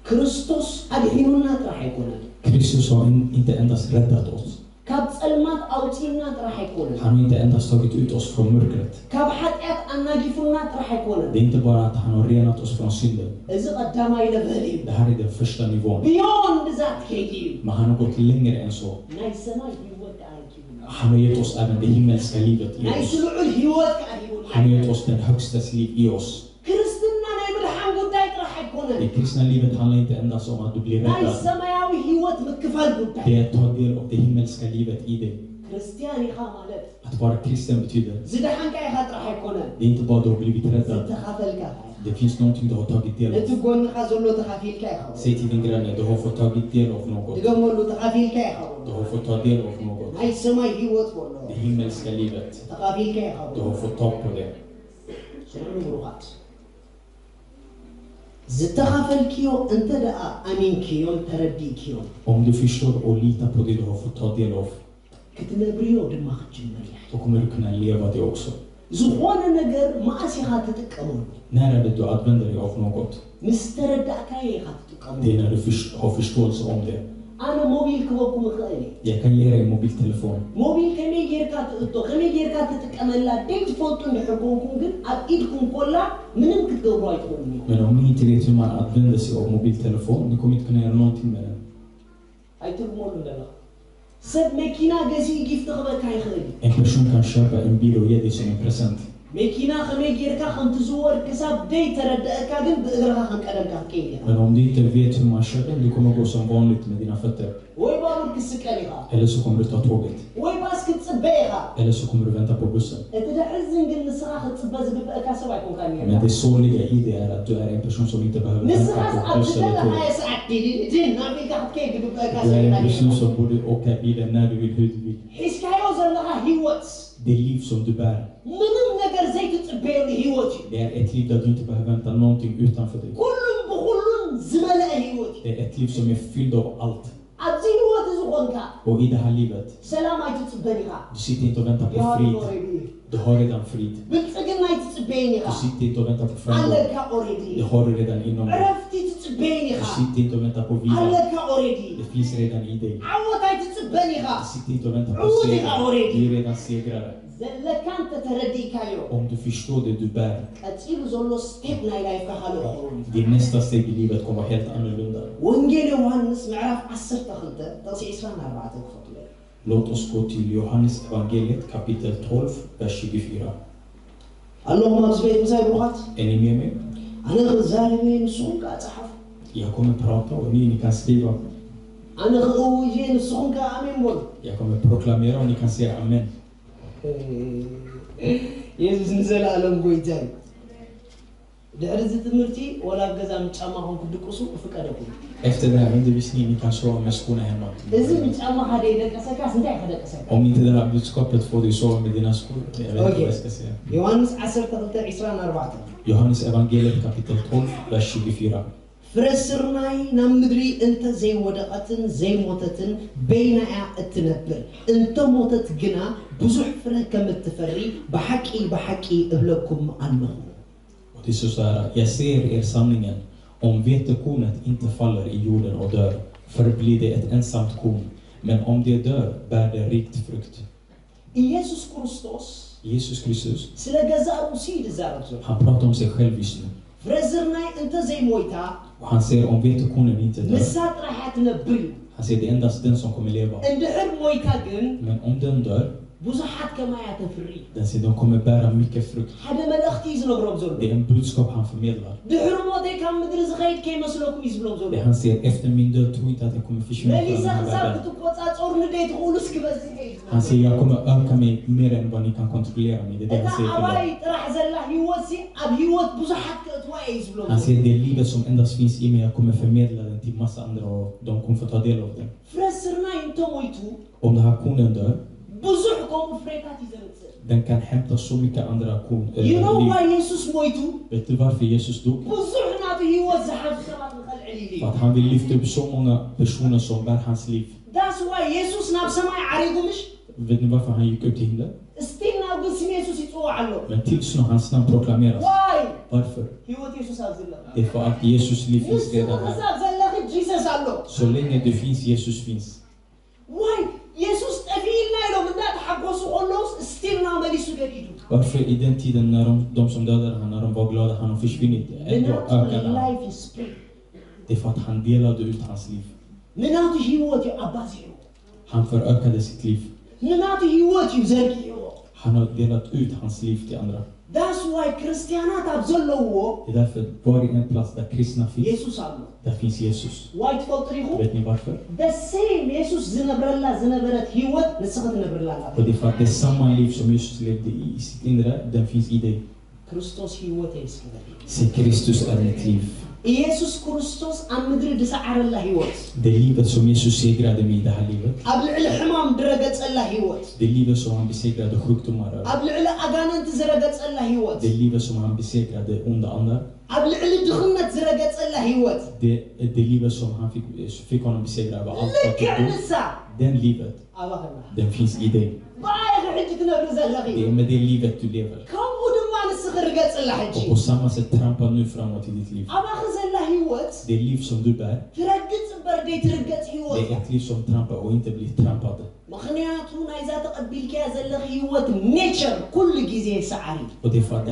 [SPEAKER 1] ክርስቶስ ኣድሒኑና ጥራሕ ኣይኮነን
[SPEAKER 2] Kristus har inte endast räddat oss.
[SPEAKER 1] ካብ ጸልማት ኣውጪና ጥራሕ ኣይኮነን
[SPEAKER 2] Han har inte endast tagit ut oss från mörkret.
[SPEAKER 1] ካብ ሓጢኣት ኣናጊፉና ጥራሕ ኣይኮነን
[SPEAKER 2] Det är inte bara att han har renat oss från synden.
[SPEAKER 1] እዚ ቀዳማይ ነገር እዩ
[SPEAKER 2] Det här är den första nivån.
[SPEAKER 1] ቢዮንድ ዛት ከይድ እዩ
[SPEAKER 2] Men han har gått längre än så.
[SPEAKER 1] ናይ ሰማይ ህይወት ኣርኪቡና
[SPEAKER 2] Han har gett oss även det himmelska livet i
[SPEAKER 1] ናይ
[SPEAKER 2] oss.
[SPEAKER 1] ስሉዑል ህይወት ኣርኪቡና
[SPEAKER 2] Han har gett oss den högstas liv i oss.
[SPEAKER 1] ክርስትና ናይ ምድሓን ጉዳይ ጥራሕ ኣይኮነን
[SPEAKER 2] Det kristna livet handlar inte endast om att du blir
[SPEAKER 1] ናይ
[SPEAKER 2] räddad.
[SPEAKER 1] ሰማያዊ ህይወት ምክፋል ጉዳይ
[SPEAKER 2] Det är att ta del av det himmelska livet i dig.
[SPEAKER 1] ክርስቲያን ኢኻ ማለት
[SPEAKER 2] Att vara kristen betyder,
[SPEAKER 1] ዝደሓንካ ኢኻ ጥራሕ ኣይኮነን
[SPEAKER 2] det är inte bara att du har blivit räddad.
[SPEAKER 1] ዝተኻፈልካ
[SPEAKER 2] Det finns någonting du har tagit del
[SPEAKER 1] እቲ
[SPEAKER 2] av.
[SPEAKER 1] ጎንኻ ዘሎ ተኻፊልካ ኢኻ
[SPEAKER 2] Säg till din granne, du har fått tagit del av något.
[SPEAKER 1] ትገመሉ ተኻፊልካ ኢኻ
[SPEAKER 2] Du har fått ta del av något.
[SPEAKER 1] ናይ ሰማይ ህይወት በሎ
[SPEAKER 2] Det himmelska livet.
[SPEAKER 1] ተኻፊልካ ኢኻ
[SPEAKER 2] Du har fått tag på det.
[SPEAKER 1] ስምዑ ብሩኻት ዝተኻፈልክዮ እንተ ደኣ ኣሚንክዮም ተረዲእክዮም
[SPEAKER 2] Om du förstår och litar på det du har fått ta del av,
[SPEAKER 1] ክትነብርዮ ድማ ክትጅመር ኢኻ
[SPEAKER 2] då kommer du kunna leva det också.
[SPEAKER 1] ዝኾነ ነገር መዓስ ኢኻ ትጥቀመሉ
[SPEAKER 2] När är det du använder dig av något?
[SPEAKER 1] ምስ ተረዳእካዮ ኢኻ ትጥቀመሉ
[SPEAKER 2] Det är när du har förståelse om det.
[SPEAKER 1] ኣነ ሞቢል ክበኩም እኽእል እየ
[SPEAKER 2] Jag kan ge dig en mobiltelefon.
[SPEAKER 1] ሞቢል ከመይ ጌርካ ትእቶ ከመይ ጌርካ ትጥቀመላ ደይ ትፈልጡ እንድሕርኩምኩም ግን ኣብ ኢድኩም ኮላ ምንም ክትገብሩ ኣይትኽእሉን ኢኹም
[SPEAKER 2] Men om ni inte vet hur man använder sig av mobiltelefon, ni kommer inte kunna göra någonting med den.
[SPEAKER 1] ኣይትርግመሉ ኣለኻ ሰብ መኪና ገዚኡ ጊፍቲ ክበካ ይኽእል እዩ
[SPEAKER 2] En person kan köpa en bil och ge dig som en present.
[SPEAKER 1] መኪና ከመይ ጌርካ ከም ትዝወር ክሳብ ደይ ተረድአካ ግን ብእግርኻ ከም ቀደምካ ክትከይድ ኢኻ
[SPEAKER 2] Men om du inte vet hur man kör den, du kommer gå som vanligt med dina fötter.
[SPEAKER 1] ወይ ባቡር ክስቀል ኢኻ
[SPEAKER 2] Eller så kommer du ta tåget.
[SPEAKER 1] ወይ ባስ ክትፅበ ኢኻ
[SPEAKER 2] Eller så kommer du vänta på bussen.
[SPEAKER 1] እቲ ድሕዝን ግን ንስኻ ክትፅበ ዝግብአካ ሰብ ኣይኮንካ
[SPEAKER 2] Men
[SPEAKER 1] ኒርካ
[SPEAKER 2] det sorgliga i det är att du är en person som inte behöver
[SPEAKER 1] ንስኻስ
[SPEAKER 2] vänta på
[SPEAKER 1] ኣብ
[SPEAKER 2] buss eller tåg.
[SPEAKER 1] ዝደለኻዮ ሰዓት ድድን ናብኢልካ ክትከይድ ዝግብአካ
[SPEAKER 2] Du
[SPEAKER 1] ሰብ
[SPEAKER 2] är
[SPEAKER 1] ኢና
[SPEAKER 2] en person som borde åka bilen när du vill, hur du vill.
[SPEAKER 1] ሒዝካዮ ዘለኻ ህይወት
[SPEAKER 2] Det liv som du bär,
[SPEAKER 1] ምንም ነገር ዘይትፅበየሉ ህይወት እዩ
[SPEAKER 2] det är ett liv där du inte behöver vänta någonting utanför dig.
[SPEAKER 1] ኩሉም ብኩሉም ዝመልአ ህይወት እዩ
[SPEAKER 2] Det är ett liv som är fylld av allt.
[SPEAKER 1] ኣብዚ ህይወት እዚ ኮንካ
[SPEAKER 2] Och i det här livet,
[SPEAKER 1] ሰላም ኣይትፅበን ኢኻ
[SPEAKER 2] du sitter inte och väntar på frid. Du har redan frid.
[SPEAKER 1] ብልፅግና ኣይትፅበይን ኢኻ
[SPEAKER 2] Du sitter inte och väntar på framgång.
[SPEAKER 1] ኣለካ ኦሬዲ
[SPEAKER 2] Det har du redan inom dig.
[SPEAKER 1] ዕረፍቲ ትፅበይን ኢኻ
[SPEAKER 2] Du sitter inte och väntar på vila.
[SPEAKER 1] ኣለካ ኦሬዲ
[SPEAKER 2] Det finns redan i dig.
[SPEAKER 1] ዓወት ኣይትፅበን ኢኻ
[SPEAKER 2] Du sitter inte och väntar på
[SPEAKER 1] Ord
[SPEAKER 2] seger.
[SPEAKER 1] är already.
[SPEAKER 2] Du är redan segrare.
[SPEAKER 1] ዘለካ እንተ ተረዲእካዮ
[SPEAKER 2] Om du förstår det du bär,
[SPEAKER 1] ቀፂሉ ዘሎ ስቴፕ ናይ ላይፍካ ካልእ ይኸውን
[SPEAKER 2] din nästa steg i livet kommer vara helt annorlunda.
[SPEAKER 1] ወንጌል ዮሃንስ ምዕራፍ 12 ጥቕሲ 24 ክፈትሎ
[SPEAKER 2] Låt oss gå till Johannes evangeliet kapitel 12, vers 24.
[SPEAKER 1] ኣለኹም ኣብዚ ቤት ምሳይ ብሩኻት
[SPEAKER 2] Är ni med mig?
[SPEAKER 1] ኣነ ክዛረበ ንስኹም ከዓ ፀሓፉ
[SPEAKER 2] Jag kommer prata och ni kan skriva.
[SPEAKER 1] ኣነ ክእውጀ ንስኹም ከዓ ኣሜን በሉ
[SPEAKER 2] Jag kommer proklamera och ni kan säga amen.
[SPEAKER 1] የሱስ ንዘለኣለም ጎይታ እዩ ድሕሪ እዚ ትምህርቲ ወላ ኣብ ገዛ ምጫማኹም ክድቅሱ እፍቀደኩም
[SPEAKER 2] Efter den här undervisningen ni kan sova med skorna hemma.
[SPEAKER 1] እዚ ምጫማ ሓደ ደቀሰካስ እንታይ ከደቀሰካ
[SPEAKER 2] Om inte det här budskapet får dig sova med dina skor. Jag vet inte vad jag ska säga.
[SPEAKER 1] ዮሐንስ 12:24
[SPEAKER 2] Johannes evangeliet kapitel 12, vers 24.
[SPEAKER 1] ፍረስርናይ ናብ ምድሪ እንተ ዘይወደቐትን ዘይሞተትን በይናያ እትነብር እንተ ሞተት ግና ብዙሕ ፍረ ከም እትፈሪ ብሓቂ ብሓቂ እብለኩም ኣለኹ
[SPEAKER 2] Och det står så här: jag säger er sanningen, om vetekornet inte faller i jorden och dör, förblir det ett ensamt korn. Men om det dör, bär det rikt frukt.
[SPEAKER 1] ኢየሱስ ክርስቶስ
[SPEAKER 2] Jesus Kristus,
[SPEAKER 1] ስለ ገዛኡ ሲል ዛረብ ዘሎ
[SPEAKER 2] han pratar om sig själv just nu.
[SPEAKER 1] ፍረስርናይ እንተ ዘይሞይታ
[SPEAKER 2] Och han säger om vetekornen inte dör,
[SPEAKER 1] ንሳ ጥራሕ ትነብር እዩ
[SPEAKER 2] Han säger det är endast den som kommer leva.
[SPEAKER 1] እንድሕር ሞይታ ግን
[SPEAKER 2] Men om den dör,
[SPEAKER 1] ብዙሓት ከማያ ተፍሪ
[SPEAKER 2] den säger de kommer bära mycket frukt.
[SPEAKER 1] ሓደ መልእኽቲ እዩ ዝነግሮም ዘሎ
[SPEAKER 2] Det är en budskap han förmedlar.
[SPEAKER 1] ድሕሪ ሞተይ ካብ ምድሪ ዝኸይድ ከይመስለኩም እዩ ዝብሎም ዘሎ
[SPEAKER 2] Det han säger, efter min död tror inte att jag kommer försvinna från
[SPEAKER 1] መሊሳ
[SPEAKER 2] den här
[SPEAKER 1] ክሳብ
[SPEAKER 2] världen.
[SPEAKER 1] ክትቆፃፀሩ ንደይ ትኽእሉ እስክበዝሕ እዩ
[SPEAKER 2] Han säger, jag kommer öka mig mer än vad ni kan kontrollera mig. Det är det
[SPEAKER 1] እታ
[SPEAKER 2] han säger till
[SPEAKER 1] ኣባይ
[SPEAKER 2] dem.
[SPEAKER 1] ጥራሕ ዘላ ሂወት ሲ ኣብ ሂወት ብዙሓት ከእትዋ እዩ ዝብሎም
[SPEAKER 2] Han säger, det livet som endast finns i mig, jag kommer förmedla den till massa andra och de kommer få ta del av den.
[SPEAKER 1] ፍረስርናይ እንተሞይቱ
[SPEAKER 2] Om den här konen dör,
[SPEAKER 1] ብዙሕ ከምኡ ፍሬታት እዩ ዘምፅእ
[SPEAKER 2] den kan hämta så mycket andra
[SPEAKER 1] You know
[SPEAKER 2] liv.
[SPEAKER 1] why Jesus ሞይቱ
[SPEAKER 2] Vet du varför Jesus dog?
[SPEAKER 1] ብዙሕ ናቱ ሂወት ዝሓዙ ሰባት ንኸልዕል ኢሉ
[SPEAKER 2] För att han vill lyfta upp så många personer som bär hans liv.
[SPEAKER 1] That's why Jesus ናብ ሰማይ ዓሪጉ ምሽ
[SPEAKER 2] Vet ni varför han gick upp till himlen?
[SPEAKER 1] እስቲል ናብ ግን ስም ኢየሱስ ይፅዋዕ ኣሎ
[SPEAKER 2] Men tills nu hans namn proklameras.
[SPEAKER 1] Why?
[SPEAKER 2] Varför?
[SPEAKER 1] ሂወት ኢየሱስ ኣብ ዘሎ
[SPEAKER 2] Det är för att Jesus liv finns
[SPEAKER 1] ንስኹም
[SPEAKER 2] redan här.
[SPEAKER 1] ክሳብ ዘለኺ ጂሰስ ኣሎ
[SPEAKER 2] Så länge det finns, Jesus finns.
[SPEAKER 1] Why? ኢየሱስ ጠፊኢልና ኢሎም እንዳተሓጎሱ ከለውስ እስቲል ናብ መሊሱ ገዲዱ
[SPEAKER 2] Varför i den tiden när de som dödade han, när de var glada, han har försvunnit, ändå ökade han.
[SPEAKER 1] life is spread
[SPEAKER 2] Det är för att han delade ut hans liv.
[SPEAKER 1] ንናቱ ሂወት እዩ ኣባዚሑ
[SPEAKER 2] Han förökade sitt liv.
[SPEAKER 1] ንናቱ ሂወት እዩ ዘርጊዎ
[SPEAKER 2] Han har delat ut hans liv till andra.
[SPEAKER 1] That's why ክርስቲያናት ኣብ ዘለውዎ
[SPEAKER 2] Det är därför var i en plats där kristna finns,
[SPEAKER 1] ኢየሱስ ኣሎ
[SPEAKER 2] där finns Jesus.
[SPEAKER 1] Why ትፈልጡ ዲኹም
[SPEAKER 2] Vet ni varför?
[SPEAKER 1] The same ኢየሱስ ዝነበረት ሂወት ንስኻ ትነብረላ ኣላ
[SPEAKER 2] Och det är för att det är samma liv som Jesus levde i sitt inre, den finns i dig.
[SPEAKER 1] ክርስቶስ ሂወት ይስከበል
[SPEAKER 2] Se, Kristus är mitt liv.
[SPEAKER 1] ኢየሱስ ክርስቶስ ኣብ ምድሪ ድሰዓረላ ሂወት
[SPEAKER 2] Det livet som Jesus segrade med i det här livet.
[SPEAKER 1] ኣብ ልዕሊ ሕማም ድረገጸላ ሂወት
[SPEAKER 2] Det livet som han besegrade sjukdomar över.
[SPEAKER 1] ኣብ ልዕሊ ኣጋንንቲ ዝረገጸላ ሂወት
[SPEAKER 2] Det livet som han besegrade onda andar.
[SPEAKER 1] ኣብ ልዕሊ ድኽነት ዝረገጸላ ሂወት
[SPEAKER 2] Det livet som han fick honom besegra över allt vad
[SPEAKER 1] ልክዕ
[SPEAKER 2] det
[SPEAKER 1] ንሳ
[SPEAKER 2] Den livet,
[SPEAKER 1] ኣባኸና
[SPEAKER 2] den finns i dig.
[SPEAKER 1] ባይኺ ሕጂ ትነብሪ ዘለኺ
[SPEAKER 2] Det är med det livet du lever.
[SPEAKER 1] ከምኡ ድማ ንስኺ ርገጽላ ሕጂ
[SPEAKER 2] Och på samma sätt trampa nu framåt i ditt liv.
[SPEAKER 1] ኣባኺ ዘላ ሂወት
[SPEAKER 2] Det liv som du bär,
[SPEAKER 1] ትረግጽ እምበር ደይትርገጽ ሂወት
[SPEAKER 2] det är ett liv som trampar och inte blir trampad.
[SPEAKER 1] ምክንያቱ ናይዛ ተቐቢልክያ ዘለኺ ሂወት ኔቸር ኩሉ ግዜ ሰዓሪ
[SPEAKER 2] Och det är för att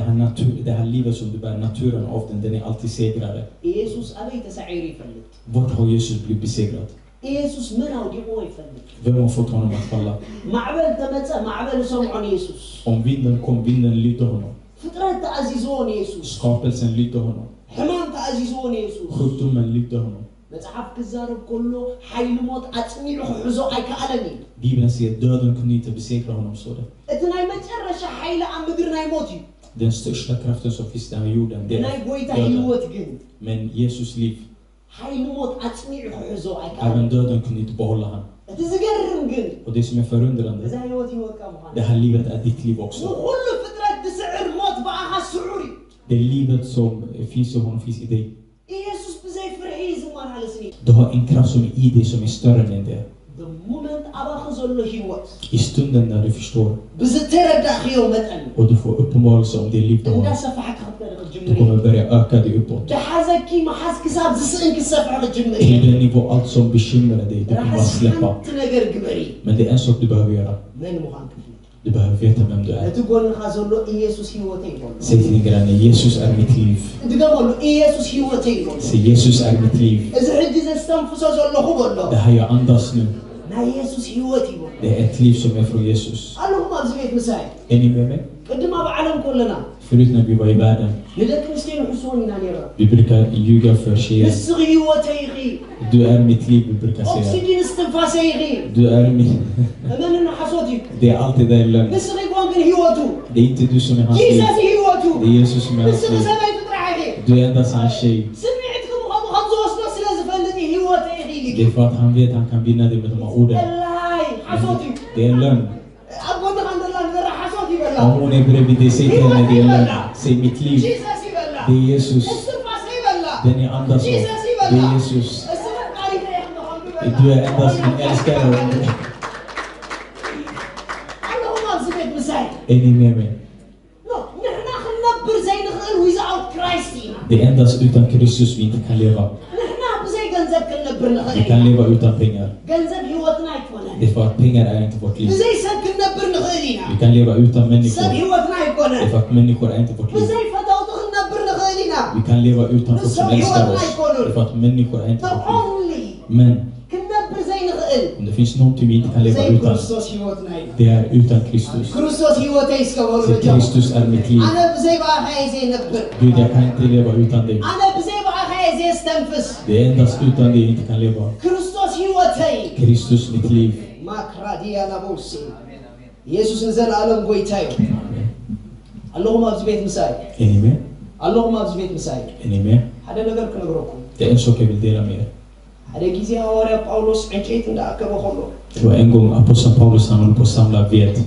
[SPEAKER 2] det här livet som du bär, naturen av den är alltid segrare.
[SPEAKER 1] ኢየሱስ ኣበይ ተሳዒሩ ይፈልጥ
[SPEAKER 2] Vart har Jesus blivit besegrad?
[SPEAKER 1] ኢየሱስ ምን ኣውዲቕዎ ይፈልጥ
[SPEAKER 2] Vem har fått honom att falla?
[SPEAKER 1] ማዕበል ተመፀ ማዕበል ሰምዖን ኢየሱስ
[SPEAKER 2] Om vinden kom, vinden lydde honom.
[SPEAKER 1] ፍጥረት ተኣዚዝዎን ኢየሱስ
[SPEAKER 2] Skapelsen lydde honom.
[SPEAKER 1] ሕማም ተኣዚዝዎን ኢየሱስ
[SPEAKER 2] Sjukdomen lydde honom.
[SPEAKER 1] መጽሓፍ ክዛረብ ከሎ ሓይሊ ሞት ኣፅኒዑ ክሕዞ ኣይከኣለን እዩ
[SPEAKER 2] Bibeln säger döden kunde inte besegra honom, så det.
[SPEAKER 1] እቲ ናይ መጨረሻ ሓይሊ ኣብ ምድሪ ናይ ሞት እዩ
[SPEAKER 2] Den största kraften som finns där i jorden, det
[SPEAKER 1] ናይ ጎይታ
[SPEAKER 2] är döden.
[SPEAKER 1] ሂወት ግን
[SPEAKER 2] Men Jesus liv,
[SPEAKER 1] ሓይሊ ሞት ኣፅኒዑ ክሕዞ ኣይከኣለን
[SPEAKER 2] även döden kunde inte behålla han.
[SPEAKER 1] እቲ ዝገርም ግን
[SPEAKER 2] Och det som är förundrande,
[SPEAKER 1] እዛ ሂወት ሂወትካ ምዃኑ
[SPEAKER 2] det här livet är ditt liv också.
[SPEAKER 1] ንኩሉ ፍጥረት ብስዕር ሞት በኣኻ ስዑር እዩ
[SPEAKER 2] Det livet som finns i honom finns i dig.
[SPEAKER 1] ኢየሱስ ብዘይ ፍርሒ ዝመላለስኒ
[SPEAKER 2] Du har en kraft som är i dig som är större än det.
[SPEAKER 1] the moment ኣባኺ ዘሎ ሂወት
[SPEAKER 2] I stunden när du förstår
[SPEAKER 1] ብዝተረዳእኽዮ መጠን
[SPEAKER 2] och du får uppenbarelse om det liv du har,
[SPEAKER 1] እንዳሰፋሕካ ክትከደ
[SPEAKER 2] du
[SPEAKER 1] ክትጅምር
[SPEAKER 2] kommer börja öka dig uppåt.
[SPEAKER 1] ድሓዘኪ መሓዝ ክሳብ ዝስእን ክሰፍሕ ክትጅምር
[SPEAKER 2] Till den nivå allt som bekymrar dig, du kommer att
[SPEAKER 1] ራሕሲ
[SPEAKER 2] släppa.
[SPEAKER 1] ሓንቲ ነገር ግበሪ
[SPEAKER 2] Men det är en sak du behöver göra.
[SPEAKER 1] መን ምዃን ክፍልጥ
[SPEAKER 2] Du behöver veta vem du är.
[SPEAKER 1] እቲ ጎንኻ ዘሎ ኢየሱስ ሂወተይ ይበሉ
[SPEAKER 2] Säg till din granne, Jesus är mitt liv.
[SPEAKER 1] ድገመሉ ኢየሱስ ሂወተይ ይበሉ
[SPEAKER 2] Säg, Jesus är mitt liv.
[SPEAKER 1] እዚ ሕጂ ዘስተንፍሶ ዘለኹ በሎ
[SPEAKER 2] Det här jag andas nu,
[SPEAKER 1] ናይ ኢየሱስ ሂወት ይበሉ
[SPEAKER 2] det är ett liv som är från Jesus.
[SPEAKER 1] ኣለኹም ኣብዚ ቤት ምሳይ
[SPEAKER 2] Är ni med mig?
[SPEAKER 1] ቅድም ኣብ ዓለም ኮለና
[SPEAKER 2] Förut när vi var i världen,
[SPEAKER 1] ንደቂ ኣንስትዮ ንሕስቦን ኢና ነይረ
[SPEAKER 2] vi brukar ljuga för tjejer.
[SPEAKER 1] ንስኺ ሂወተይ ኢኺ
[SPEAKER 2] Du är mitt liv, vi brukar säga.
[SPEAKER 1] ኦክሲጅን እስትንፋሰይ ኢኺ
[SPEAKER 2] Du är mitt...
[SPEAKER 1] እመንና ሓሶት እዩ
[SPEAKER 2] Det är alltid där lögn.
[SPEAKER 1] ንስኺ ኮን ግን ሂወቱ
[SPEAKER 2] Det är inte du som är hans liv.
[SPEAKER 1] ጂሰስ ሂወቱ
[SPEAKER 2] Det är Jesus som är hans
[SPEAKER 1] ንስኺ
[SPEAKER 2] liv.
[SPEAKER 1] ሰበይ ፍጥራሕ ኢኺ
[SPEAKER 2] Du är endast hans tjej.
[SPEAKER 1] ስምዒትኩም ከምኡ ከም ዝወስዶ ስለ ዝፈልጥ እዩ ሂወተይ ኢኺ ኢሉ
[SPEAKER 2] Det är för att han vet att han kan vinna dig med de här orden.
[SPEAKER 1] ላይ ሓሶት እዩ
[SPEAKER 2] Det är en lögn.
[SPEAKER 1] ኣብ ጎንኻ እንደላ ንገራ ሓሶት ይበላ
[SPEAKER 2] Om hon är bredvid dig, säg till henne det är en lögn. Säg mitt liv.
[SPEAKER 1] ጂሰስ ይበላ
[SPEAKER 2] Det är Jesus.
[SPEAKER 1] እስትንፋሰ ይበላ
[SPEAKER 2] Den är andas av.
[SPEAKER 1] ጂሰስ
[SPEAKER 2] Det
[SPEAKER 1] ይበላ
[SPEAKER 2] är Jesus.
[SPEAKER 1] እስቲ ፈጣሪ ከይኽንኾን ይበላ
[SPEAKER 2] Du är endast min älskare.
[SPEAKER 1] ኣለኹም ኣብዚ ቤት ምሳይ
[SPEAKER 2] Är ni med mig?
[SPEAKER 1] ንሕና ክንነብር ዘይንኽእል ዊዛውት ክራይስት ኢና
[SPEAKER 2] Det är endast utan Kristus vi inte kan leva.
[SPEAKER 1] ንሕና ብዘይ ገንዘብ ክንነብር ንኽእል
[SPEAKER 2] Vi kan leva utan pengar.
[SPEAKER 1] ገንዘብ ሂወትና ኣይኮነን
[SPEAKER 2] Det är för att pengar är inte vårt liv.
[SPEAKER 1] ብዘይ ሰብ ክንነብር ንኽእል ኢና
[SPEAKER 2] Vi kan leva utan
[SPEAKER 1] ሰብ
[SPEAKER 2] människor.
[SPEAKER 1] ሂወትና
[SPEAKER 2] Det är
[SPEAKER 1] ኣይኮነን
[SPEAKER 2] för att människor är inte vårt liv.
[SPEAKER 1] ብዘይ ፈተውቲ ክንነብር ንኽእል ኢና
[SPEAKER 2] Vi kan leva utan folk som älskar oss. Det är för att människor är inte
[SPEAKER 1] the
[SPEAKER 2] vårt liv.
[SPEAKER 1] only
[SPEAKER 2] Men
[SPEAKER 1] ክንነብር
[SPEAKER 2] Om det finns någonting vi inte kan leva
[SPEAKER 1] زي
[SPEAKER 2] utan,
[SPEAKER 1] كريستوس هيوتنا
[SPEAKER 2] det är utan Kristus.
[SPEAKER 1] كريستوس هيوتي يسكبر
[SPEAKER 2] Så Kristus är mitt liv.
[SPEAKER 1] أنا بزي بقى خاي زي نقبل
[SPEAKER 2] Gud, jag kan inte leva utan dig.
[SPEAKER 1] أنا بزي بقى خاي زي استنفس
[SPEAKER 2] Det är endast utan dig jag inte kan leva.
[SPEAKER 1] كريستوس هيوتي
[SPEAKER 2] Kristus mitt liv.
[SPEAKER 1] ما كراديا نبوسي يسوع نزل عالم قويتايو اللهم أبز بيت مساي
[SPEAKER 2] Är ni med?
[SPEAKER 1] اللهم أبز بيت مساي
[SPEAKER 2] Är ni med?
[SPEAKER 1] هذا نقدر كنقرأكم
[SPEAKER 2] Det är en sak jag vill dela med er.
[SPEAKER 1] هذا جيزي هواري باولوس عجيت عند أكبر خلو
[SPEAKER 2] Det var en gång aposteln Paulus, han höll på att samla ved.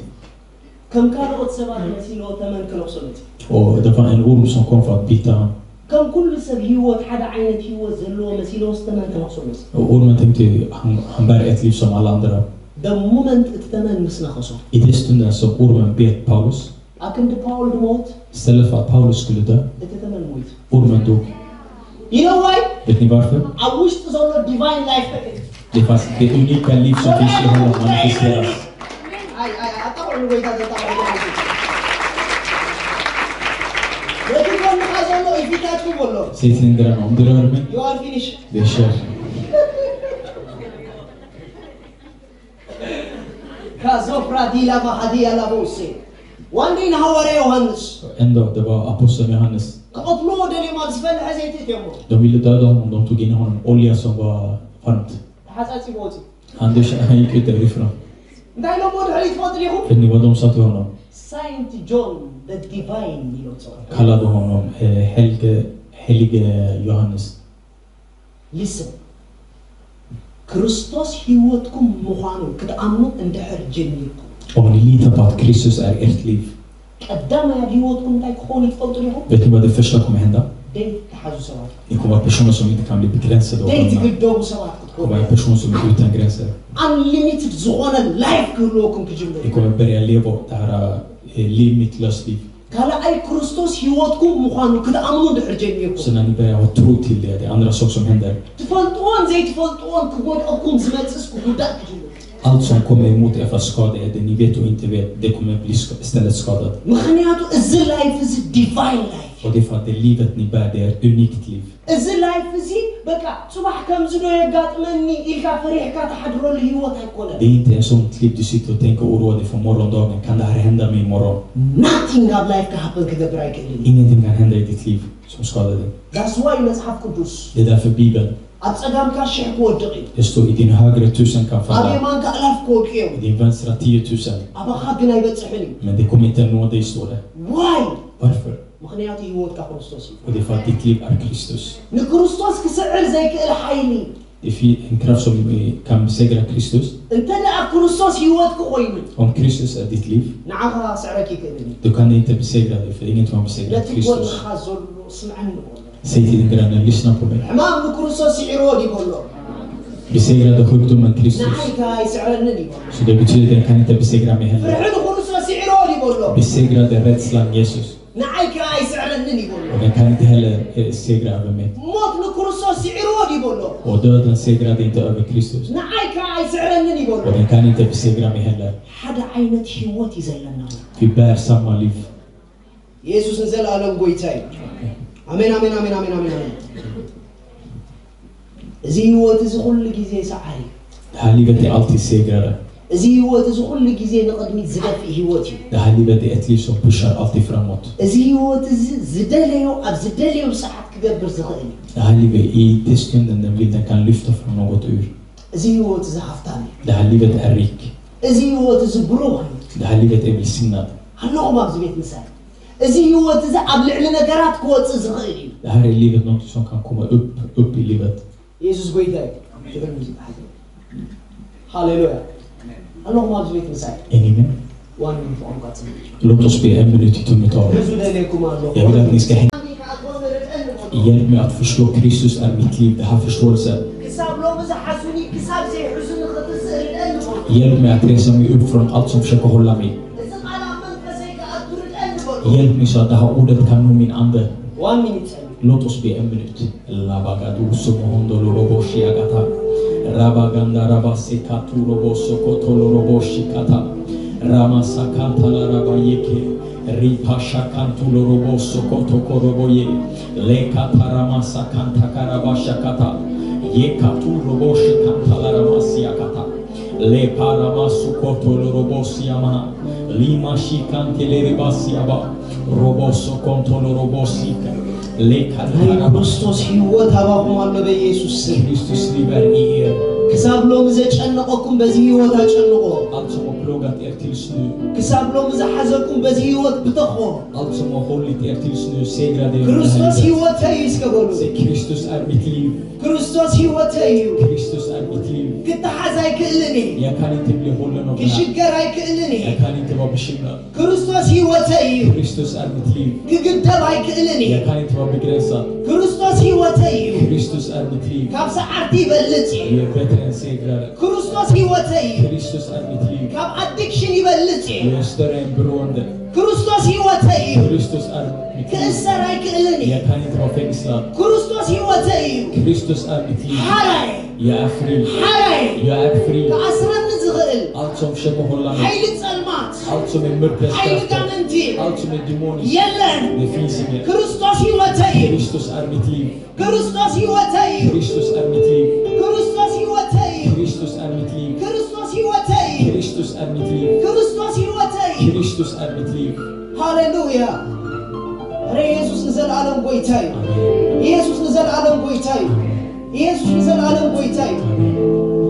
[SPEAKER 1] كم كانوا أتصبات مسيلو ثمن كنقصنت
[SPEAKER 2] Och det var en orm som kom för att bita honom.
[SPEAKER 1] كم كل سب هيوت حدا عينت هيوت زلو مسيلو ثمن كنقصنت
[SPEAKER 2] Och ormen tänkte, han bär ett liv som alla andra.
[SPEAKER 1] The moment الثمن مسنا خصو
[SPEAKER 2] I den stunden som ormen bet Paulus,
[SPEAKER 1] أكن Paul dmot
[SPEAKER 2] istället för att Paulus skulle dö,
[SPEAKER 1] الثمن موت
[SPEAKER 2] ormen dog.
[SPEAKER 1] You know why?
[SPEAKER 2] Vet ni varför?
[SPEAKER 1] I wish to solo divine life
[SPEAKER 2] Det fanns det unika liv som finns i honom manifesteras.
[SPEAKER 1] I أطلع من بيت هذا طبعا لكن كون خازن له إفكار كبر له
[SPEAKER 2] Säg till din granne, om du rör mig,
[SPEAKER 1] You are finished
[SPEAKER 2] det är kört.
[SPEAKER 1] كازوفرا ديلا ما هدية لابوسي وانين هوري يوهنس
[SPEAKER 2] En dag, det var aposteln Johannes.
[SPEAKER 1] قطلو دلي ما تسفل حزيتي تيمو
[SPEAKER 2] De ville döda honom, de tog in honom olja som var varmt.
[SPEAKER 1] حساسي موتي
[SPEAKER 2] Han gick ut därifrån.
[SPEAKER 1] دايلو مود حليت فاضل يخو
[SPEAKER 2] Vet ni vad de sa till honom?
[SPEAKER 1] Saint John the divine يلوتو
[SPEAKER 2] Kallade honom helige Johannes.
[SPEAKER 1] Listen كريستوس هيوتكم مخانو كتأمنوا اندحر جنيكم
[SPEAKER 2] Om ni litar på att Kristus är ert liv,
[SPEAKER 1] قدام يا هيوتكم تايك خوني تفضل يخو
[SPEAKER 2] vet ni vad det första kommer hända?
[SPEAKER 1] دي تحازو سوات
[SPEAKER 2] Ni kommer vara personer som inte kan bli begränsade av
[SPEAKER 1] دي
[SPEAKER 2] andra.
[SPEAKER 1] تقدوه سوات
[SPEAKER 2] Ni kommer vara en person som är utan gränser.
[SPEAKER 1] unlimited زغونا لايف كلوكم
[SPEAKER 2] Ni
[SPEAKER 1] كجمله
[SPEAKER 2] kommer börja leva det här limitlöst liv.
[SPEAKER 1] قال اي كريستوس هيوتكم مخانو كتأمنوا اندحر جنيكم
[SPEAKER 2] Så när ni börjar ha tro till det, det är andra saker som händer.
[SPEAKER 1] تفلطون زي تفلطون كبود أكون زماتسكو بدأ كجمله
[SPEAKER 2] Allt som kommer emot er för att skada er, det ni vet och inte vet, det kommer bli istället skadat.
[SPEAKER 1] مخنياتو ازي لايف از ديفاين لايف
[SPEAKER 2] Och det är för att det livet ni bär, det är ett unikt liv.
[SPEAKER 1] ازي لايف ازي بقى صباح كم زدو يقاطمني إلكا فريحكا تحضروا الهيوت هيكونا
[SPEAKER 2] Det är inte en sånt liv du sitter och tänker och oroar dig för morgondagen. Kan det här hända mig imorgon?
[SPEAKER 1] nothing of life can happen كذا برايك اللي
[SPEAKER 2] Ingenting kan hända i ditt liv som skadar dig.
[SPEAKER 1] that's why مصحف قدوس
[SPEAKER 2] Det är därför Bibeln,
[SPEAKER 1] أتصدام كاشح كودقي
[SPEAKER 2] det står i din högra 1000 kan
[SPEAKER 1] أبي
[SPEAKER 2] falla,
[SPEAKER 1] مان كألاف كودكيو
[SPEAKER 2] i din vänstra 10 000.
[SPEAKER 1] أبا خاقنا يبتصحني
[SPEAKER 2] Men det kommer inte nå dig, står det.
[SPEAKER 1] why
[SPEAKER 2] Varför?
[SPEAKER 1] مخنياتي هيوت كخريستوس
[SPEAKER 2] Och det är för att ditt liv är Kristus.
[SPEAKER 1] نكريستوس كسعر زي كده حيني
[SPEAKER 2] Det är en kraft som kan besegra Kristus.
[SPEAKER 1] انت لا كريستوس هيوت كويني
[SPEAKER 2] Om Kristus är ditt liv,
[SPEAKER 1] نعها سعرك كده
[SPEAKER 2] då kan det inte besegra dig, för inget har
[SPEAKER 1] لا
[SPEAKER 2] besegrat
[SPEAKER 1] تقول
[SPEAKER 2] Kristus.
[SPEAKER 1] خازل اسمعني
[SPEAKER 2] Säg till din granne, lyssna på mig.
[SPEAKER 1] حمام كريستوس يعرودي يقول له
[SPEAKER 2] Besegrade sjukdomen Kristus.
[SPEAKER 1] نعيك هاي سعرنني
[SPEAKER 2] Så det betyder att den kan inte besegra mig heller.
[SPEAKER 1] فرحنا كريستوس يعرودي يقول له
[SPEAKER 2] Besegrade rädslan Jesus.
[SPEAKER 1] نعيك هاي سعرنني يقول
[SPEAKER 2] Och
[SPEAKER 1] له
[SPEAKER 2] den kan inte heller segra över mig.
[SPEAKER 1] موت كريستوس يعرودي يقول له
[SPEAKER 2] Och döden segrade inte över Kristus.
[SPEAKER 1] نعيك هاي سعرنني يقول
[SPEAKER 2] Och
[SPEAKER 1] له
[SPEAKER 2] den kan inte besegra mig heller.
[SPEAKER 1] حدا عينت هيوتي زلنا
[SPEAKER 2] Vi bär samma liv.
[SPEAKER 1] يسوس نزل على قويتاي امين امين امين امين امين امين زي هيوت زي كل جزء سعري
[SPEAKER 2] Det här livet är alltid segrare.
[SPEAKER 1] زي هيوت زي كل جزء نقدمي زدت في هيوتي
[SPEAKER 2] Det här livet är ett liv som pushar alltid framåt.
[SPEAKER 1] زي هيوت زدليو اب زدليو ساعات كبر زغيني
[SPEAKER 2] Det här livet i den stunden den kan lyfta fram något ur.
[SPEAKER 1] زي هيوت زي حفتاني
[SPEAKER 2] Det här livet är rik.
[SPEAKER 1] زي هيوت زي بروحي
[SPEAKER 2] Det här livet är välsignat.
[SPEAKER 1] هنو ما بزبيت مثال زي هيوت زي ابلع لنا قرات كوت زغيني
[SPEAKER 2] Det här är livet, något som kan komma upp i livet.
[SPEAKER 1] يسوس قويتاي هاليلويا هنو ما بزبيت مثال
[SPEAKER 2] Är ni med?
[SPEAKER 1] وان من فوق قاتل
[SPEAKER 2] Låt oss be en minut i tungotal. Jag vill att ni ska hänga. Hjälp mig att förstå Kristus är mitt liv. Det här förståelsen. Hjälp mig att resa mig upp från allt som försöker hålla mig. Hjälp mig så att det här ordet kan nå min ande. Låt oss be en minut. Labagadu somohondo loroboshi agata. Rabaganda rabasekatu roboso kotoloroboshi kata. Ramasakanta larabayeke. Ripasha kantu loroboso kotokoroboye. Lekata ramasakanta karabasha kata. Yekatu roboshi kanta laramasiakata. Le paramasu kotolo robosi amana. Lima shikante le ribasi aba. Roboso kontolo robosi. Le kadara
[SPEAKER 1] ክርስቶስ ሕይወት አባኩም አለ በኢየሱስ ስም
[SPEAKER 2] Kristus liver i er.
[SPEAKER 1] ክሳብሎም ዘጨነቆኩም በዚህ ሕይወት አጨንቆ
[SPEAKER 2] Allt som har plågat er tills nu.
[SPEAKER 1] ክሳብሎም ዘሐዘኩም በዚህ ሕይወት ብተخو
[SPEAKER 2] Allt som har hållit er tills nu segrade er.
[SPEAKER 1] ክርስቶስ ሕይወት ይስከበሉ
[SPEAKER 2] Se Kristus är mitt liv.
[SPEAKER 1] ክርስቶስ ሕይወት እዩ
[SPEAKER 2] Kristus är mitt liv.
[SPEAKER 1] ክትሐዛይ ክእልኒ
[SPEAKER 2] Jag kan inte bli hållen av det.
[SPEAKER 1] ክሽገራይ ክእልኒ
[SPEAKER 2] Jag kan inte vara bekymrad.
[SPEAKER 1] ክርስቶስ ሕይወት እዩ
[SPEAKER 2] Kristus är mitt liv.
[SPEAKER 1] ክግደባይ ክእልኒ
[SPEAKER 2] Jag kan inte vara begränsad.
[SPEAKER 1] ክርስቶስ ሕይወት እዩ
[SPEAKER 2] Kristus är mitt liv.
[SPEAKER 1] ካብ ሰዓርቲ ይበልጽ
[SPEAKER 2] Jag är bättre än segrare.
[SPEAKER 1] ክርስቶስ ሕይወት እዩ
[SPEAKER 2] Kristus är mitt liv.
[SPEAKER 1] ካብ addiction ይበልጽ
[SPEAKER 2] Jag är större än beroende.
[SPEAKER 1] ክርስቶስ ሕይወት እዩ
[SPEAKER 2] Kristus är mitt liv.
[SPEAKER 1] ክእሰራይ ክእልኒ
[SPEAKER 2] Jag kan inte vara fängslad.
[SPEAKER 1] ክርስቶስ ሕይወት እዩ
[SPEAKER 2] Kristus är mitt liv.
[SPEAKER 1] ሓራይ
[SPEAKER 2] Jag är fri.
[SPEAKER 1] ሓራይ
[SPEAKER 2] Jag är fri.
[SPEAKER 1] ከአስረኒ ዝኽእል
[SPEAKER 2] Allt som försöker hålla mig.
[SPEAKER 1] ኃይሊ ጸልማት
[SPEAKER 2] Allt som är mörkrets
[SPEAKER 1] ኃይሊ
[SPEAKER 2] krafter.
[SPEAKER 1] ጋንንቲ
[SPEAKER 2] Allt som är demoniskt.
[SPEAKER 1] የለን
[SPEAKER 2] Det finns inget.
[SPEAKER 1] ክርስቶስ ሕይወት እዩ
[SPEAKER 2] Kristus är mitt liv.
[SPEAKER 1] ክርስቶስ ሕይወት እዩ
[SPEAKER 2] Kristus är mitt liv.
[SPEAKER 1] ክርስቶስ ሕይወት እዩ
[SPEAKER 2] Kristus är mitt liv.
[SPEAKER 1] ክርስቶስ ሕይወት እዩ
[SPEAKER 2] Kristus är mitt liv.
[SPEAKER 1] ክርስቶስ ሕይወት እዩ
[SPEAKER 2] Kristus är mitt liv.
[SPEAKER 1] ሃሌሉያ ረ ኢየሱስ ንዘለዓለም ጎይታ እዩ
[SPEAKER 2] Amen.
[SPEAKER 1] ኢየሱስ ንዘለዓለም ጎይታ እዩ ኢየሱስ ንዘለዓለም ጎይታ እዩ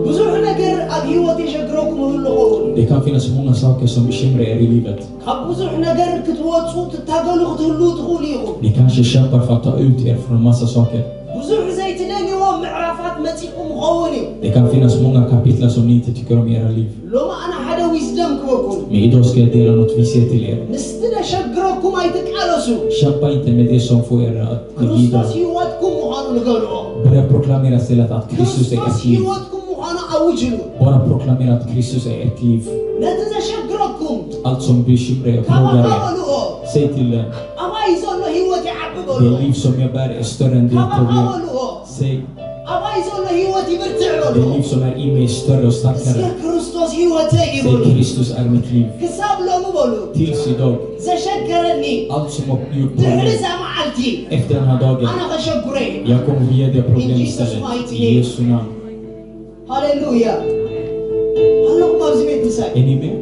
[SPEAKER 1] ብዙሕ ነገር ኣብ ህይወት የሸግረኩም ይህልኸውን
[SPEAKER 2] Det kan finnas många saker som bekymrar er i livet.
[SPEAKER 1] ካብ ብዙሕ ነገር ክትወፁ ትታገሉ ክትህሉ ትኽእሉ ኢኹም
[SPEAKER 2] Ni kanske kämpar för att ta ut er från en massa saker.
[SPEAKER 1] ብዙሕ ዘይትደልይዎም ምዕራፋት መፂኩም ክኸውን እዩ
[SPEAKER 2] Det kan finnas många kapitlar som ni inte tycker om i era liv.
[SPEAKER 1] ሎማ ኣነ ሓደ ዊዝደም ክበኩም
[SPEAKER 2] Men idag ska jag dela något vishet till er.
[SPEAKER 1] ምስቲ ደሸግረኩም ኣይትቃለሱ
[SPEAKER 2] Kämpa inte med det som får er att gå
[SPEAKER 1] ክርስቶስ
[SPEAKER 2] vidare.
[SPEAKER 1] ህይወትኩም ምዃኑ ንገርኦ
[SPEAKER 2] Börja proklamera istället att Kristus är
[SPEAKER 1] ክርስቶስ
[SPEAKER 2] ert liv.
[SPEAKER 1] ህይወትኩም ምዃኑ ኣውጅሉ
[SPEAKER 2] Bara proklamera att Kristus är ert liv.
[SPEAKER 1] ነቲ ዘሸግረኩም
[SPEAKER 2] Allt som bekymrar er och
[SPEAKER 1] ካብ
[SPEAKER 2] plågar er.
[SPEAKER 1] ኣበልኦ
[SPEAKER 2] Säg till dem,
[SPEAKER 1] ኣባይ ዘሎ ህይወት ይዓብበሉ
[SPEAKER 2] det liv som jag bär är större än det
[SPEAKER 1] ካብ
[SPEAKER 2] problem.
[SPEAKER 1] ኣበልኦ
[SPEAKER 2] Säg,
[SPEAKER 1] ኣባይ ዘሎ ህይወት ይብርትዕ በሉ
[SPEAKER 2] det liv som är i mig är större och
[SPEAKER 1] እስከ
[SPEAKER 2] starkare.
[SPEAKER 1] ክርስቶስ ህይወተይ ይበሉ
[SPEAKER 2] Säg, Kristus är mitt liv.
[SPEAKER 1] ክሳብ ሎሚ በሉ
[SPEAKER 2] Tills idag,
[SPEAKER 1] ዘሸገረኒ
[SPEAKER 2] allt som har gjort
[SPEAKER 1] ድሕሪ
[SPEAKER 2] problem
[SPEAKER 1] እዛ መዓልቲ
[SPEAKER 2] efter den här dagen,
[SPEAKER 1] ኣነ ከሸጉረ እየ
[SPEAKER 2] jag kommer ge dig problem
[SPEAKER 1] In Jesus'
[SPEAKER 2] istället.
[SPEAKER 1] mighty
[SPEAKER 2] I
[SPEAKER 1] name.
[SPEAKER 2] Jesu namn.
[SPEAKER 1] ሃሌሉያ ኣለኹም ኣብዚ ቤት ንሳይ
[SPEAKER 2] Är ni med?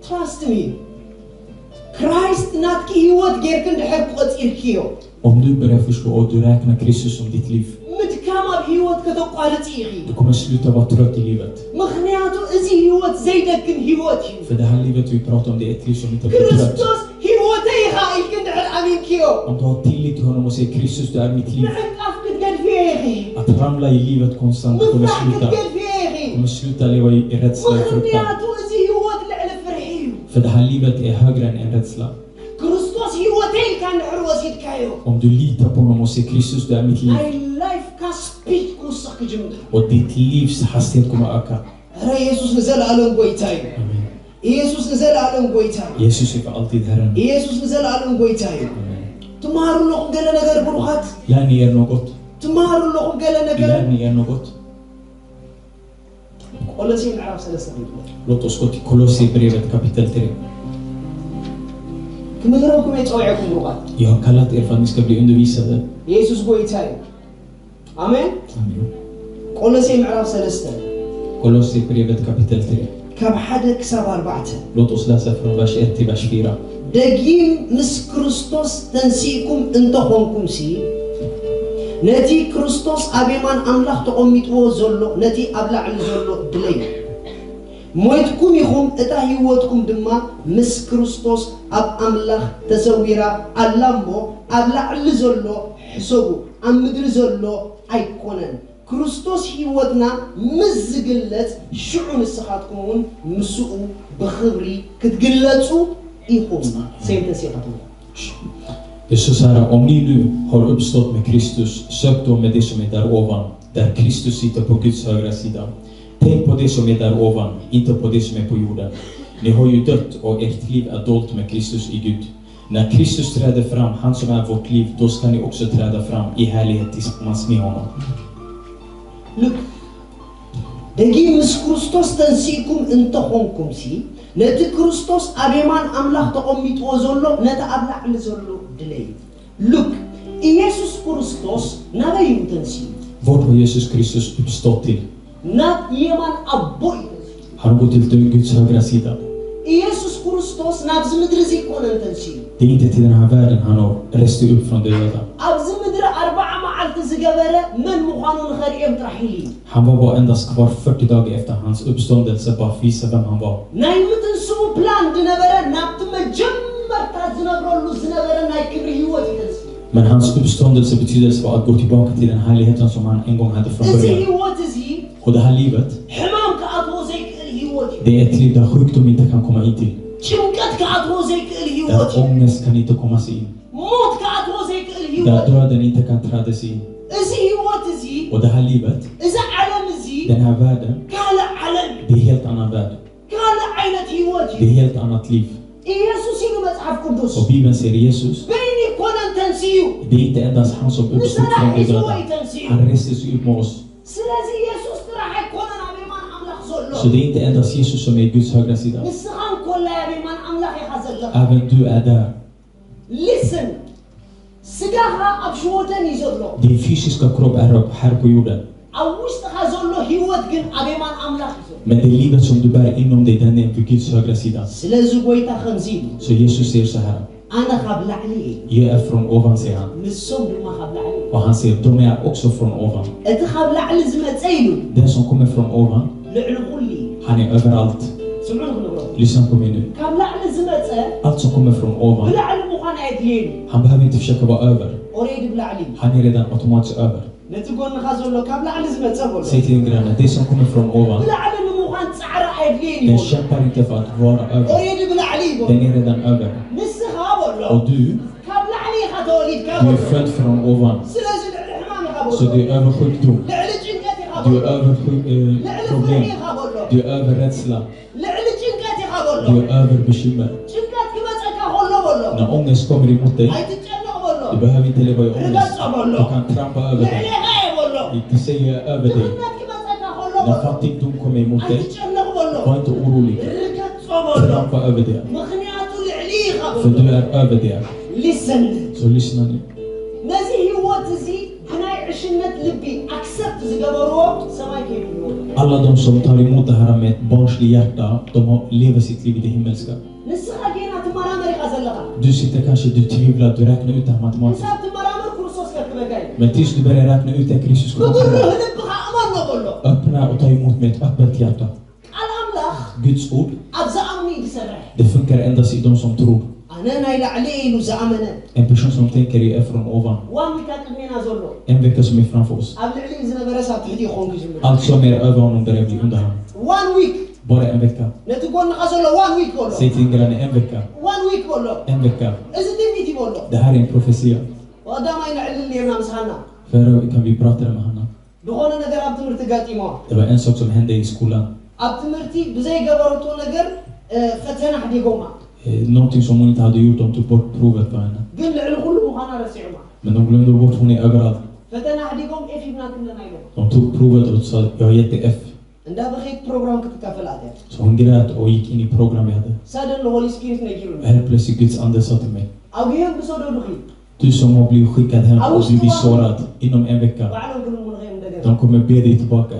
[SPEAKER 1] Trust me. Christ ናትኪ ህይወት ጌርክ እንድሕር ክቆፂርክዮ
[SPEAKER 2] Om du börjar förstå och du räknar Kristus som ditt liv,
[SPEAKER 1] ምድካም ኣብ ህይወት ከተቋርፂ ኢኺ
[SPEAKER 2] du kommer sluta vara trött i livet.
[SPEAKER 1] ምክንያቱ እዚ ህይወት ዘይደክም ህይወት እዩ
[SPEAKER 2] För det här livet vi pratar om, det är ett liv som inte blir trött.
[SPEAKER 1] ክርስቶስ ህይወተይ ኢኻ ኢልክ እንድሕር ኣሚንክዮ
[SPEAKER 2] Om du har tillit till honom och säger Kristus, du är mitt liv.
[SPEAKER 1] ንዕቃፍ ክትገድፍዮ ኢኺ
[SPEAKER 2] Att ramla i livet konstant kommer
[SPEAKER 1] ምፍራሕ
[SPEAKER 2] sluta.
[SPEAKER 1] ክትገድፍዮ ኢኺ
[SPEAKER 2] Kommer sluta leva i rädsla och fruktan.
[SPEAKER 1] ምክንያቱ እዚ ህይወት ልዕሊ ፍርሒ እዩ
[SPEAKER 2] För det här livet är högre än en rädsla.
[SPEAKER 1] ክርስቶስ ህይወተይ ኢልካ እንድሕር ወሲድካዮ
[SPEAKER 2] Om du litar på honom och säger Kristus, du är mitt liv.
[SPEAKER 1] ናይ ላይፍካ ስፒድ ክውስኽ ክጅምር
[SPEAKER 2] Och ditt livs hastighet kommer att öka.
[SPEAKER 1] ረ ኢየሱስ ንዘለኣለም ጎይታ እዩ
[SPEAKER 2] Amen.
[SPEAKER 1] ኢየሱስ ንዘለኣለም ጎይታ እዩ
[SPEAKER 2] Jesus är för alltid Herren.
[SPEAKER 1] ኢየሱስ ንዘለኣለም ጎይታ እዩ
[SPEAKER 2] Amen.
[SPEAKER 1] ትማሃሩ ኣለኹም ገለ ነገር ብሩኻት
[SPEAKER 2] Lär ni er något?
[SPEAKER 1] ትማሃሩ ኣለኹም ገለ ነገር
[SPEAKER 2] Lär ni er något?
[SPEAKER 1] ቆሎሴ ምዕራፍ 3 ይብሎ
[SPEAKER 2] Låt oss gå till Kolosserbrevet kapitel 3.
[SPEAKER 1] ክምድረኩም የፀውዐኩም ብሩኻት
[SPEAKER 2] Jag har kallat er för att ni ska bli undervisade.
[SPEAKER 1] ኢየሱስ ጎይታ እዩ አሜን
[SPEAKER 2] Amen.
[SPEAKER 1] ቆሎሴ ምዕራፍ 3
[SPEAKER 2] Kolosserbrevet kapitel 3.
[SPEAKER 1] ካብ 1 ክሳብ 4
[SPEAKER 2] Låt oss läsa från vers 1 till vers 4.
[SPEAKER 1] ደጊም ምስ ክርስቶስ ተንሲእኩም እንተኾንኩም ሲ ነቲ ክርስቶስ ኣብ የማን ኣምላኽ ተቐሚጥዎ ዘሎ ነቲ ኣብ ላዕሊ ዘሎ ድለይ ሞይትኩም ኢኹም እታ ህይወትኩም ድማ ምስ ክርስቶስ ኣብ ኣምላኽ ተሰዊራ ኣላ እሞ ኣብ ላዕሊ ዘሎ ሕሰቡ ኣብ ምድሪ ዘሎ ኣይኮነን ክርስቶስ ህይወትና ምስ ዝግለጽ ሽዑ ንስኻትኩም እውን ምስኡ ብኽብሪ ክትግለጹ ኢኹም ሴም ተንሲእኻትኩም
[SPEAKER 2] Det är så här, om ni nu har uppstått med Kristus, sök då med det som är där ovan, där Kristus sitter på Guds högra sida. Tänk på det som är där ovan, inte på det som är på jorden. Ni har ju dött och ert liv är dolt med Kristus i Gud. När Kristus träder fram, han som är vårt liv, då ska ni också träda fram i härlighet tillsammans med honom.
[SPEAKER 1] Look, ደጊም ምስ ክርስቶስ ተንሲእኩም እንተኾንኩም ሲ ነቲ ክርስቶስ ኣብ የማን ኣምላኽ ተቐሚጥዎ ዘሎ ነቲ ኣብ ላዕሊ ዘሎ ድለይ ሉክ ኢየሱስ ክርስቶስ ናበይ እዩ ተንሲኡ
[SPEAKER 2] Vart har Jesus Kristus uppstått till?
[SPEAKER 1] نات يمان أبوي
[SPEAKER 2] Han har gått till Guds högra sida.
[SPEAKER 1] ኢየሱስ ክርስቶስ ናብዝ ምድሪ ዘይኮነ እንተንሲ
[SPEAKER 2] Det är inte till den här världen han har rest upp från de döda.
[SPEAKER 1] ኣብዚ ምድሪ 40 መዓልቲ ዝገበረ መን ምዃኑ ንኸሪኦም ጥራሕ ኢሉ
[SPEAKER 2] Han var bara endast kvar 40 dagar efter hans uppståndelse bara för att visa vem han var.
[SPEAKER 1] ናይ ምትንስኡ ፕላን ዝነበረ ናብቲ መጀመርታ ዝነብረሉ ዝነበረ ናይ ክብሪ ህይወት ይተንሲ
[SPEAKER 2] Men hans uppståndelse betydelse var att gå tillbaka till den härligheten som han en gång hade från
[SPEAKER 1] እዚ
[SPEAKER 2] början.
[SPEAKER 1] ህይወት እዚ
[SPEAKER 2] Och det här livet,
[SPEAKER 1] ሕማም ከኣትዎ ዘይክእል ህይወት እዩ
[SPEAKER 2] det är ett liv där sjukdom inte kan komma in till.
[SPEAKER 1] ጭንቀት ከኣትዎ ዘይክእል ህይወት
[SPEAKER 2] Där
[SPEAKER 1] እዩ
[SPEAKER 2] ångest kan inte komma sig in.
[SPEAKER 1] ሞት ከኣትዎ ዘይክእል
[SPEAKER 2] Där
[SPEAKER 1] ህይወት
[SPEAKER 2] döden inte kan träda sig in.
[SPEAKER 1] እዚ ህይወት እዚ
[SPEAKER 2] Och det här livet,
[SPEAKER 1] እዚ ዓለም እዚ
[SPEAKER 2] den här världen,
[SPEAKER 1] ካልእ ዓለም
[SPEAKER 2] det är helt annan värld.
[SPEAKER 1] ካልእ ዓይነት ህይወት
[SPEAKER 2] Det
[SPEAKER 1] እዩ
[SPEAKER 2] är helt annat liv.
[SPEAKER 1] ኢየሱስ ኢሉ መጽሓፍ ቅዱስ
[SPEAKER 2] Och Bibeln säger Jesus,
[SPEAKER 1] በይኒ ኮነ እንተንስዩ
[SPEAKER 2] det är inte endast han som uppstod
[SPEAKER 1] ንስራሕ
[SPEAKER 2] från de
[SPEAKER 1] ሒዝዎ
[SPEAKER 2] döda.
[SPEAKER 1] ይተንስዩ
[SPEAKER 2] Han reste sig upp med oss.
[SPEAKER 1] ስለዚ ኢየሱስ ጥራሕ ኣይኮነን ኣብ የማን ኣምላኽ ዘሎ
[SPEAKER 2] Så det är inte endast Jesus som är Guds högra sida.
[SPEAKER 1] ንስኻን ኮላ ኣብ የማን ኣምላኽ ኢኻ ዘለኻ
[SPEAKER 2] Även du är där.
[SPEAKER 1] ሊስን ስጋኻ ኣብ ሽወተን እዩ ዘሎ
[SPEAKER 2] Din fysiska kropp är här på jorden.
[SPEAKER 1] ኣብ ውሽጥኻ ዘሎ ህይወት ግን ኣብ የማን ኣምላኽ እዩ ዘሎ
[SPEAKER 2] Men det livet som du bär inom dig, den är på Guds högra sida.
[SPEAKER 1] ስለዚ ጎይታ ከምዚ ኢሉ
[SPEAKER 2] Så Jesus säger så här,
[SPEAKER 1] ኣነ ካብ ላዕሊ እየ
[SPEAKER 2] jag är från ovan, säger han.
[SPEAKER 1] ንሶም ድማ ካብ ላዕሊ እዮም።
[SPEAKER 2] Och han säger, de är också från ovan.
[SPEAKER 1] እቲ ካብ ላዕሊ ዝመፀ ኢሉ
[SPEAKER 2] Den som kommer från ovan,
[SPEAKER 1] ልዕሊ ኩሉ እዩ
[SPEAKER 2] han är överallt.
[SPEAKER 1] ስምዑን ክንብሮ
[SPEAKER 2] Lyssna på mig nu.
[SPEAKER 1] ካብ ላዕሊ ዝመፀ
[SPEAKER 2] Allt som kommer från ovan,
[SPEAKER 1] ብላዕሊ ምዃን ኣየድልየኒ
[SPEAKER 2] han behöver inte försöka vara över.
[SPEAKER 1] ኦሬዲ ብላዕሊ እዩ
[SPEAKER 2] Han är redan automatiskt över.
[SPEAKER 1] ነቲ ጎንኻ ዘሎ ካብ ላዕሊ ዝመፀ በሎ
[SPEAKER 2] Säg till din granne, det som kommer från ovan,
[SPEAKER 1] ብላዕሊ ንምዃን ፃዕሪ ኣየድልየኒ
[SPEAKER 2] den
[SPEAKER 1] በሎ
[SPEAKER 2] kämpar inte för att vara över.
[SPEAKER 1] ኦሬዲ ብላዕሊ እዩ በሎ
[SPEAKER 2] Den är redan över.
[SPEAKER 1] ንስኻ በሎ
[SPEAKER 2] Och du
[SPEAKER 1] ካብ ላዕሊ ኢኻ ተወሊድካ
[SPEAKER 2] är
[SPEAKER 1] በሎ
[SPEAKER 2] född från ovan.
[SPEAKER 1] ስለዚ ልዕሊ ሕማም ኢኻ
[SPEAKER 2] Så
[SPEAKER 1] በሎ
[SPEAKER 2] du är över sjukdom.
[SPEAKER 1] ልዕሊ ጭንቀት ኢኻ
[SPEAKER 2] Du
[SPEAKER 1] በሎ
[SPEAKER 2] är över
[SPEAKER 1] ልዕሊ
[SPEAKER 2] problem.
[SPEAKER 1] ፍርሒ ኢኻ በሎ
[SPEAKER 2] Du är över rädsla.
[SPEAKER 1] ልዕሊ ጭንቀት ኢኻ በሎ
[SPEAKER 2] Du är över bekymmer.
[SPEAKER 1] ጭንቀት ክመፀካ ከሎ በሎ
[SPEAKER 2] När ångest kommer emot dig,
[SPEAKER 1] ኣይትጨነቕ በሎ
[SPEAKER 2] du behöver inte leva i ångest.
[SPEAKER 1] ርገፆ በሎ
[SPEAKER 2] Du kan trampa över dig.
[SPEAKER 1] ልዕሊኻ እየ በሎ
[SPEAKER 2] Du säger jag är över dig.
[SPEAKER 1] ድኽነት ክመፀካ ከሎ
[SPEAKER 2] När
[SPEAKER 1] በሎ
[SPEAKER 2] fattigdom kommer emot dig,
[SPEAKER 1] ኣይትጨነቕ በሎ
[SPEAKER 2] var inte orolig.
[SPEAKER 1] ርገፆ በሎ
[SPEAKER 2] Trampa över det.
[SPEAKER 1] ምክንያቱ ልዕሊ ኢኻ
[SPEAKER 2] För
[SPEAKER 1] በሎ
[SPEAKER 2] du är över det.
[SPEAKER 1] ሊስን
[SPEAKER 2] Så lyssna nu.
[SPEAKER 1] ነዚ ህይወት እዚ ብናይ ዕሽነት ልቢ ኣክሰፕት ዝገበርዎ ሰማይ ከይዱ
[SPEAKER 2] Alla de som tar emot det här med ett barnsligt hjärta, lever sitt liv i det himmelska.
[SPEAKER 1] ንስኻ ጌና ትመራመር ኢኻ ዘለኻ
[SPEAKER 2] Du sitter kanske, du tvivlar, du räknar ut det här matematiskt.
[SPEAKER 1] ንሳብ ትመራመር ክርስቶስ ከክበካ እዩ
[SPEAKER 2] Men tills du börjar räkna ut det, Kristus kommer
[SPEAKER 1] ብጉርህ
[SPEAKER 2] komma.
[SPEAKER 1] ልብኻ እመኖ በሎ
[SPEAKER 2] Öppna och ta emot med ett öppet hjärta.
[SPEAKER 1] ቃል ኣምላኽ
[SPEAKER 2] Guds ord,
[SPEAKER 1] ኣብ ዝኣምኑ እዩ ዝሰርሕ
[SPEAKER 2] det funkar endast i de som tror.
[SPEAKER 1] ኣነ ናይ ላዕሊ ኢሉ ዝኣመነ
[SPEAKER 2] En person som tänker är från ovan.
[SPEAKER 1] ዋን ዊካ ቅድሜና ዘሎ
[SPEAKER 2] En vecka som är framför oss.
[SPEAKER 1] ኣብ ልዕሊ ዝነበረ ሳብ ትሕቲ ይኾንኩ ዝምር
[SPEAKER 2] Allt som är över honom börjar bli under honom.
[SPEAKER 1] ዋን ዊክ
[SPEAKER 2] Bara en vecka.
[SPEAKER 1] ነቲ ጎንኻ ዘሎ ዋን ዊክ በሎ
[SPEAKER 2] Säg till din granne, en vecka.
[SPEAKER 1] ዋን ዊክ በሎ
[SPEAKER 2] En vecka.
[SPEAKER 1] እዚ ትንቢት ይበሎ
[SPEAKER 2] Det här är en profetia.
[SPEAKER 1] ወዳማይ ልዕሊ ሌርና ምስሃና
[SPEAKER 2] Förra veckan vi pratade med Hanna.
[SPEAKER 1] ዝኾነ ነገር ኣብ ትምህርቲ ጋጢሞዋ
[SPEAKER 2] Det var en sak som hände i skolan.
[SPEAKER 1] ኣብ ትምህርቲ ብዘይገበረቶ ነገር ፈተና ሓዲጎማ
[SPEAKER 2] Någonting som hon inte hade gjort, de tog bort provet på henne.
[SPEAKER 1] ግን ልዕሊ ኩሉ ምዃና ረሲዑማ
[SPEAKER 2] Men de glömde bort, hon är överallt.
[SPEAKER 1] ፈተና ሓዲጎም ኤፍ ይብና ክለና ኢሎም
[SPEAKER 2] De tog provet och sa, jag har gett dig F.
[SPEAKER 1] እንዳበኸይት ፕሮግራም ክትካፈላት እያ
[SPEAKER 2] Så hon grät och gick in i program vi hade.
[SPEAKER 1] ሳደን ሆሊ ስፒሪት ነጊሩኒ
[SPEAKER 2] Helt plötsligt Guds ande sa till mig,
[SPEAKER 1] ኣብ ግዮም ብሰዶ ድኺ
[SPEAKER 2] du som har blivit skickad hem och blivit sårad, inom en vecka,
[SPEAKER 1] ባዕሎም ክልሙ ንኸዮም እንደገና
[SPEAKER 2] de kommer be dig tillbaka.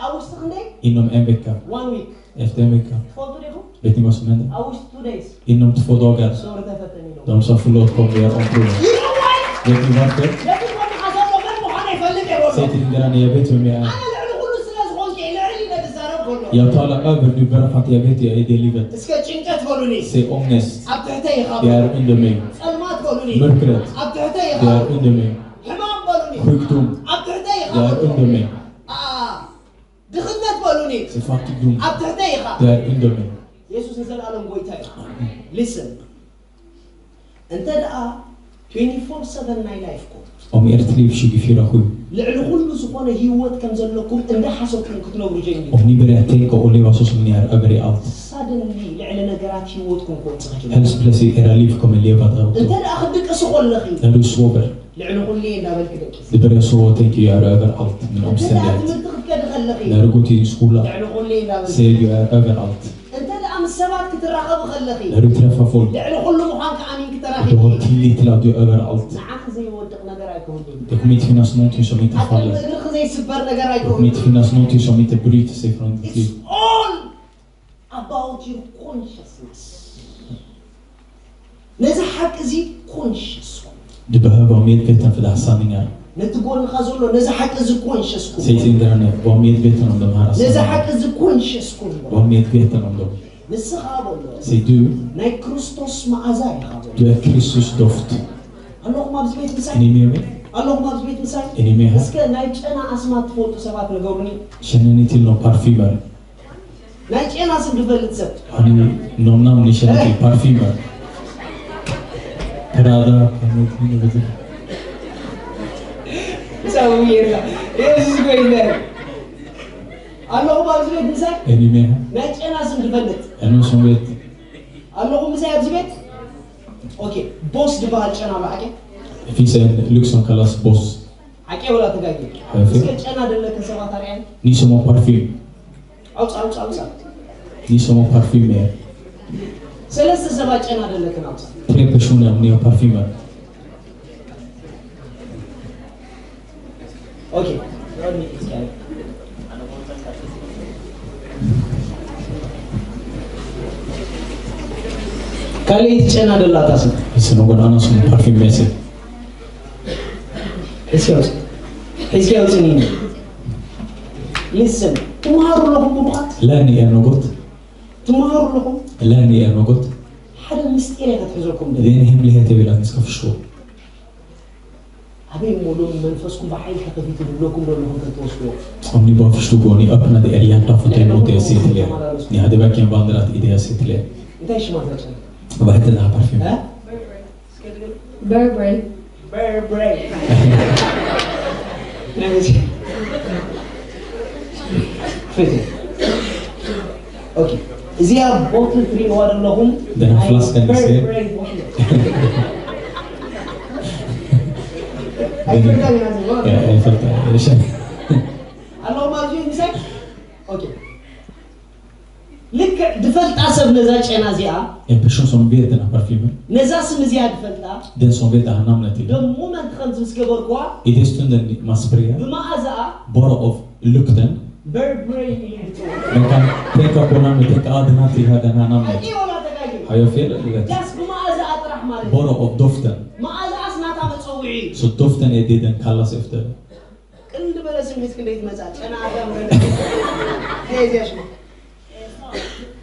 [SPEAKER 1] ኣብ ውሽጢ ክንደይ
[SPEAKER 2] Inom en vecka.
[SPEAKER 1] ዋን ዊክ
[SPEAKER 2] Efter en vecka.
[SPEAKER 1] ትፈልጡ ዲኹም
[SPEAKER 2] Vet ni vad som hände?
[SPEAKER 1] ኣብ ውሽጢ 2 days
[SPEAKER 2] Inom 2 dagar.
[SPEAKER 1] ሶሪ ተፈተኒ ኢሎም
[SPEAKER 2] De sa förlåt, kom vi gör om provet.
[SPEAKER 1] ይኸዋይ
[SPEAKER 2] Vet ni varför?
[SPEAKER 1] ነቲ ጎንኻ ዘሎ መን ምዃነ ይፈልጥ እየ
[SPEAKER 2] Säg
[SPEAKER 1] በሎ
[SPEAKER 2] till din granne, jag vet vem jag är.
[SPEAKER 1] ኣነ ልዕሊ ኩሉ ስለ ዝኾንከ ልዕሊ ነትዛረብ በሎ
[SPEAKER 2] Jag talar över nu bara för att jag vet jag är i det livet.
[SPEAKER 1] እስከ ጭንቀት በሉኒ
[SPEAKER 2] Säg ångest.
[SPEAKER 1] ኣብ ትሕተይ ኢኻ
[SPEAKER 2] Det är under mig.
[SPEAKER 1] ጸልማት በሉኒ
[SPEAKER 2] Mörkret.
[SPEAKER 1] ኣብ ትሕተይ ኢኻ
[SPEAKER 2] Det är under mig.
[SPEAKER 1] ሕማም በሉኒ
[SPEAKER 2] Sjukdom.
[SPEAKER 1] ኣብ ትሕተይ ኢኻ
[SPEAKER 2] Det är under mig.
[SPEAKER 1] ድኽነት በሉኒ
[SPEAKER 2] Säg fattigdom.
[SPEAKER 1] ኣብ ትሕተይ ኢኻ
[SPEAKER 2] Det är under mig.
[SPEAKER 1] ኢየሱስ ንዘለኣለም ጎይታ እዩ ሊስን እንተ ደኣ 24/7 ናይ ላይፍኩ
[SPEAKER 2] Om ert liv 24/7.
[SPEAKER 1] ልዕሊ ኩሉ ዝኾነ ህይወት ከም ዘለኩም እንዳሓሰብኩም ክትነብሩ ጀሚሩ
[SPEAKER 2] Om ni börjar tänka och leva så som ni är över i allt.
[SPEAKER 1] ሳደንሊ ልዕሊ ነገራት ህይወትኩም ክወፅእ ከጀመሩ
[SPEAKER 2] Helst plötsligt era liv kommer leva där
[SPEAKER 1] እንተ
[SPEAKER 2] också.
[SPEAKER 1] ደኣ ክድቅሱ ከለኺ
[SPEAKER 2] När du sover,
[SPEAKER 1] ልዕሊ ኩሉ እንዳበልክ ደቂስ
[SPEAKER 2] du börjar sova och tänker jag är över allt. Min
[SPEAKER 1] እንተ ደኣ
[SPEAKER 2] omständighet.
[SPEAKER 1] ትምህርቲ ክትከድ ከለኺ
[SPEAKER 2] När du går till din skola,
[SPEAKER 1] ልዕሊ ኩሉ እንዳበልክ
[SPEAKER 2] säger jag är över allt.
[SPEAKER 1] እንተ ደኣ ምስ ሰባት ክትራኸቡ ከለኺ
[SPEAKER 2] När du träffar folk,
[SPEAKER 1] ልዕሊ ኩሉ ምዃንካ ኣሚን
[SPEAKER 2] du
[SPEAKER 1] ክትራኺብ
[SPEAKER 2] har tillit till att du är över allt.
[SPEAKER 1] ንዓኺ ዘይወድቕ ነገር ኣይክህሉን
[SPEAKER 2] Det kommer inte finnas någonting som inte faller. Det kommer inte finnas någonting som inte bryter sig från ditt liv.
[SPEAKER 1] It's all about your consciousness. Neza haq zi conscious.
[SPEAKER 2] Du behöver vara medveten för det här sanningar.
[SPEAKER 1] Netgol khazolo neza haq zi conscious.
[SPEAKER 2] Säg till dig nu, var medveten om de här
[SPEAKER 1] neza
[SPEAKER 2] sanningarna.
[SPEAKER 1] haq zi conscious.
[SPEAKER 2] Var medveten om dem. Säg du,
[SPEAKER 1] Nej Kristus ma'azai khabo.
[SPEAKER 2] du är Kristus doft.
[SPEAKER 1] Allahumma bizbit
[SPEAKER 2] Är
[SPEAKER 1] misai.
[SPEAKER 2] ni med mig?
[SPEAKER 1] Allahumma bizbit misai.
[SPEAKER 2] Är ni med här?
[SPEAKER 1] Ska nej chena asmat foto sabat nagorni.
[SPEAKER 2] Känner ni till någon parfymer?
[SPEAKER 1] Nej chena som du väldigt sett.
[SPEAKER 2] Har ni någon namn ni känner till parfymer? Prada,
[SPEAKER 1] Så weird. Jesus going there. Allahumma bizbit misai.
[SPEAKER 2] är ni med här?
[SPEAKER 1] Nej chena som du väldigt.
[SPEAKER 2] Är det någon som vet?
[SPEAKER 1] Allahumma bizbit bizbit. Okej, boss du bara chena ba okej.
[SPEAKER 2] Det finns en lux som kallas Boss.
[SPEAKER 1] Okej wala tagagi. Ska chena delle kan sabat arian.
[SPEAKER 2] Ni som har parfym.
[SPEAKER 1] Outs.
[SPEAKER 2] Ni som har parfym med er.
[SPEAKER 1] Seleste sabat chena delle kan outs.
[SPEAKER 2] 3 personer om ni har parfymer.
[SPEAKER 1] Okej. Jag vill inte skriva. Kali chena delle atas.
[SPEAKER 2] Finns det någon annan som har parfym med sig?
[SPEAKER 1] Excuse me. Listen. Tomorrow لهم ببقات.
[SPEAKER 2] Lär ni er något?
[SPEAKER 1] Tomorrow لهم.
[SPEAKER 2] Lär ni er något?
[SPEAKER 1] هذا مستير كتحزوكم
[SPEAKER 2] Det
[SPEAKER 1] ده.
[SPEAKER 2] är en hemlighet jag vill att ni ska förstå.
[SPEAKER 1] أبي مولون منفسكم بحيل كتفيت لكم لهم كتوسكوا.
[SPEAKER 2] Om ni bara förstod vad ni öppnade er hjärta för att ta emot det jag säger till er. Ni hade verkligen vandrat i det jag säger till er.
[SPEAKER 1] أنت إيش ما تقول؟
[SPEAKER 2] Vad hette den här parfymen?
[SPEAKER 1] ها؟
[SPEAKER 3] Burberry.
[SPEAKER 1] Burberry. فكرة. أوكي. زياد بوتل 3 وارد لهم.
[SPEAKER 2] Den här flaskan ni ser.
[SPEAKER 1] Burberry واحدة. أكيد كان لازم.
[SPEAKER 2] Jag fattar. Jag känner.
[SPEAKER 1] اللهم أرجوك مسك. أوكي. لك دفلت عصب نزاج أنا زيا.
[SPEAKER 2] En person som vet den här parfymen.
[SPEAKER 1] نزاس مزياد دفلتها.
[SPEAKER 2] Den som vet det här namnet till den.
[SPEAKER 1] De moment خلص مسكبر كوا.
[SPEAKER 2] I den stunden man sprayar.
[SPEAKER 1] بما أزا.
[SPEAKER 2] Bara av lukten.
[SPEAKER 1] Burberry.
[SPEAKER 2] Man kan tänka på namnet. Tänka den här tillhör den här namnet.
[SPEAKER 1] أكيد ولا تكاجي.
[SPEAKER 2] Har jag fel eller rätt?
[SPEAKER 1] جاس بما أزا أطرح مالي.
[SPEAKER 2] Bara av doften.
[SPEAKER 1] ما أزا أصنع تعمل تصوعي.
[SPEAKER 2] Så doften är det den kallas efter.
[SPEAKER 1] كل بلا سميت كليت مزاج. أنا أدم. هي إيش ما.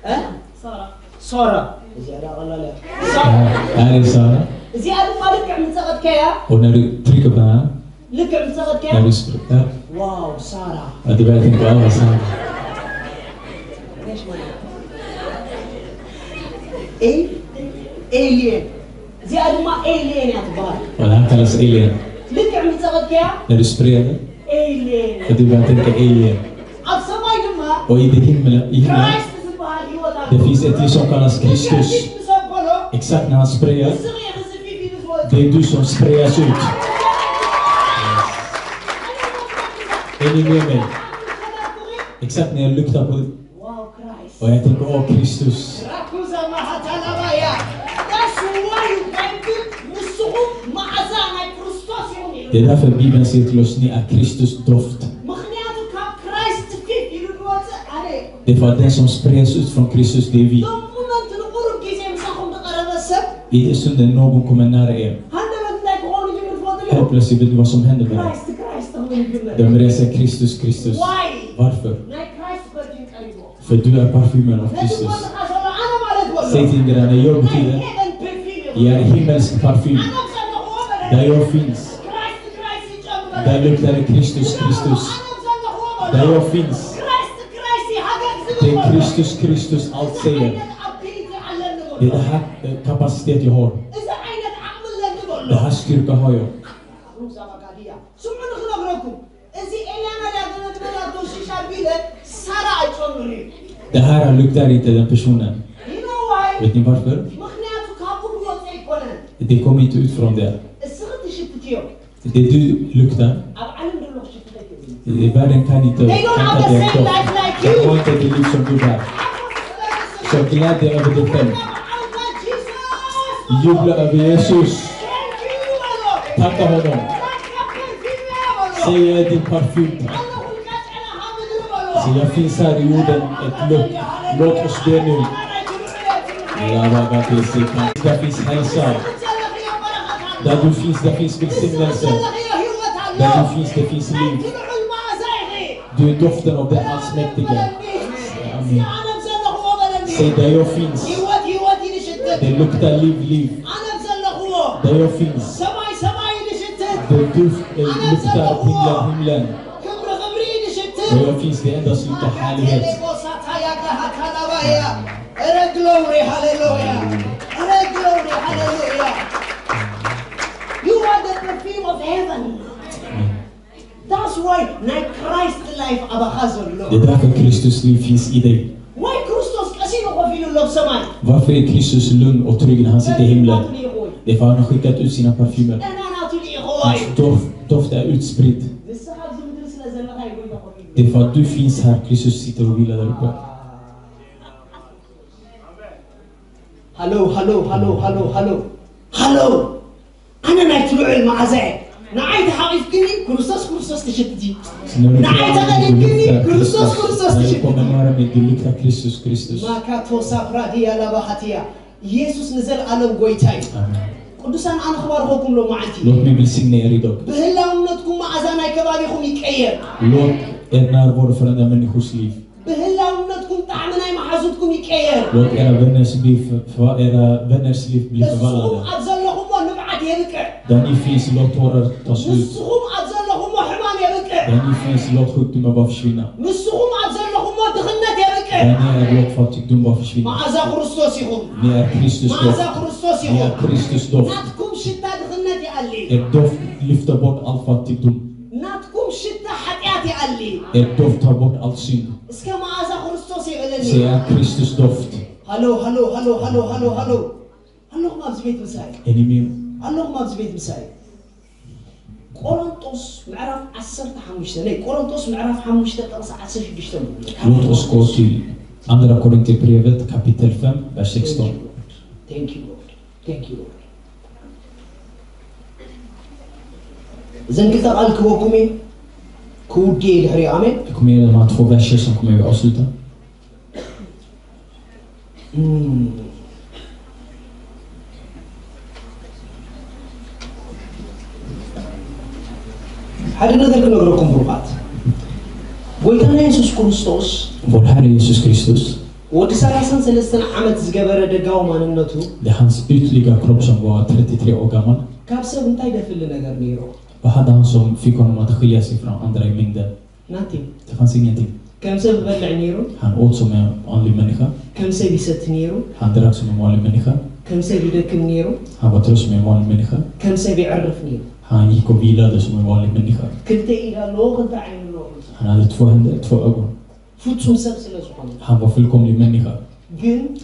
[SPEAKER 1] ها؟ صورة. زيادة ولا لا؟
[SPEAKER 2] Här är Sara.
[SPEAKER 1] زيادة ما لك عم تسقط كيا.
[SPEAKER 2] Och när du trycker på den här.
[SPEAKER 1] لك عم تسقط
[SPEAKER 2] När
[SPEAKER 1] كيا.
[SPEAKER 2] du sprayar.
[SPEAKER 1] واو سارة.
[SPEAKER 2] Ja, du börjar tänka på Sara.
[SPEAKER 1] ليش ما؟ إيه؟ alien. زيادة ما alien يا تبار.
[SPEAKER 2] Och det här kallas alien.
[SPEAKER 1] لك عم تسقط كيا.
[SPEAKER 2] När du sprayar den.
[SPEAKER 1] alien.
[SPEAKER 2] Och du börjar tänka alien.
[SPEAKER 1] أبصر ما يدمها.
[SPEAKER 2] Och i himlen.
[SPEAKER 1] Christ تسبها اليوم.
[SPEAKER 2] Det finns ett till som kallas Kristus. Exakt när han sprayar. Det är du som sprayas ut. Är ni med mig? Exakt när jag luktar på det. Och jag tänker, åh Kristus. Det är därför Bibeln säger till oss, ni är Kristus doft. Det är för att den som sprayas ut från Kristus, det är vi. I den stunden någon kommer nära er. Helt plötsligt vet du vad som händer med dem. De reser Kristus, Kristus. Varför? För du är parfymen av Kristus. Säg till dig när jag betyder, jag är himmelsk parfym. Där jag finns. Där luktar det Kristus, Kristus. Där jag finns. Det är Kristus, Kristus allt säger. Det är det här kapacitet jag har. Det här styrka har jag. Det här luktar inte den personen. Vet ni varför? Det kommer inte ut från det. Det du luktar. Världen kan inte hämta det doft. De har inte det liv som du bär. Så gläd dig över dig själv. Jubla över Jesus. Tacka honom. Säg jag är din parfym. Så jag finns här i jorden, ett lukt. Låt oss be nu. Där finns hälsa. Där du finns, där finns välsignelse. Där du finns, det finns liv. Du är doften av den allsmäktige. Amen. Säg där jag finns. Det luktar liv. Där jag finns. Det luktar himlen. Där jag finns, det endast luktar härlighet.
[SPEAKER 1] Glory, hallelujah. Glory, hallelujah. You are the perfume of heaven. That's why Christ life abahazullah.
[SPEAKER 2] Det är därför Kristus liv finns i dig.
[SPEAKER 1] Why Kristus kasino ko filulog samay?
[SPEAKER 2] Varför är Kristus lugn och trygg när han sitter i himlen? Det är för att han har skickat ut sina parfymer. Hans doft är utspridd. Det är för att du finns här, Kristus sitter och vilar där uppe.
[SPEAKER 1] Hallå. أنا نايتلوع المعزة. نعيت حقيقتني كرسوس تشتتي. نعيت حقيقتني كرسوس تشتتي. ما كاتو سافرادي على بحتيا. يسوع نزل على قويتاي. قدوسان أنا خبركم لو معتي.
[SPEAKER 2] Låt mig välsigna er idag.
[SPEAKER 1] بهلاونتكم معزانا كبابيكم يكير.
[SPEAKER 2] Låt er närvaro förändra människors liv.
[SPEAKER 1] بهلاونتكم طعمنا محازوتكم يكير.
[SPEAKER 2] Låt era vänners liv bli förvandlade. Där ni finns, låt tårar tas ut. Där ni finns, låt sjukdomar bara försvinna. Där ni är, låt fattigdom bara försvinna. Ni är Kristus doft. Ni är Kristus doft. Er doft lyfter bort all fattigdom. Er doft tar bort all synd. Så jag är Kristus doft.
[SPEAKER 1] Hallå. Hallå mabzbet مساي.
[SPEAKER 2] Är ni med?
[SPEAKER 1] Hallå mabzbet مساي. Korintos معرف 15. Nej, Korintos معرف 15 تقص 16.
[SPEAKER 2] Låt oss gå till andra Korinthierbrevet kapitel 5 vers 16.
[SPEAKER 1] Thank you Lord. Sen kitab al-Kuwakumi kudi al-Hari amen.
[SPEAKER 2] Det kommer de här två verser som kommer vi avsluta.
[SPEAKER 1] هذا نقدر نقولكم بروقات. قلنا يسوع كريستوس.
[SPEAKER 2] Vår Herre Jesus Kristus.
[SPEAKER 1] ودي سلاسن سلسن عمت زجبرة دقاو ما ننتو.
[SPEAKER 2] Det är hans ytliga kropp som var 33 år gammal.
[SPEAKER 1] كابسة بنتاي دفل نقدر نيرو.
[SPEAKER 2] Vad hade han som fick honom att skilja sig från andra i mängden?
[SPEAKER 1] ناتي.
[SPEAKER 2] Det fanns ingenting.
[SPEAKER 1] كابسة ببلع نيرو.
[SPEAKER 2] Han åt som en vanlig människa.
[SPEAKER 1] كابسة بيست نيرو.
[SPEAKER 2] Han drack som en vanlig människa.
[SPEAKER 1] كابسة بيدكم نيرو.
[SPEAKER 2] Han var trött som en vanlig människa.
[SPEAKER 1] كابسة بيعرف نيرو.
[SPEAKER 2] Han gick och vilade som en vanlig människa.
[SPEAKER 1] كنت إلى لوغ دعين لوغ.
[SPEAKER 2] Han hade 2 händer, 2 ögon.
[SPEAKER 1] فوتسوم سبسلة سبحان.
[SPEAKER 2] Han var fullkomlig människa.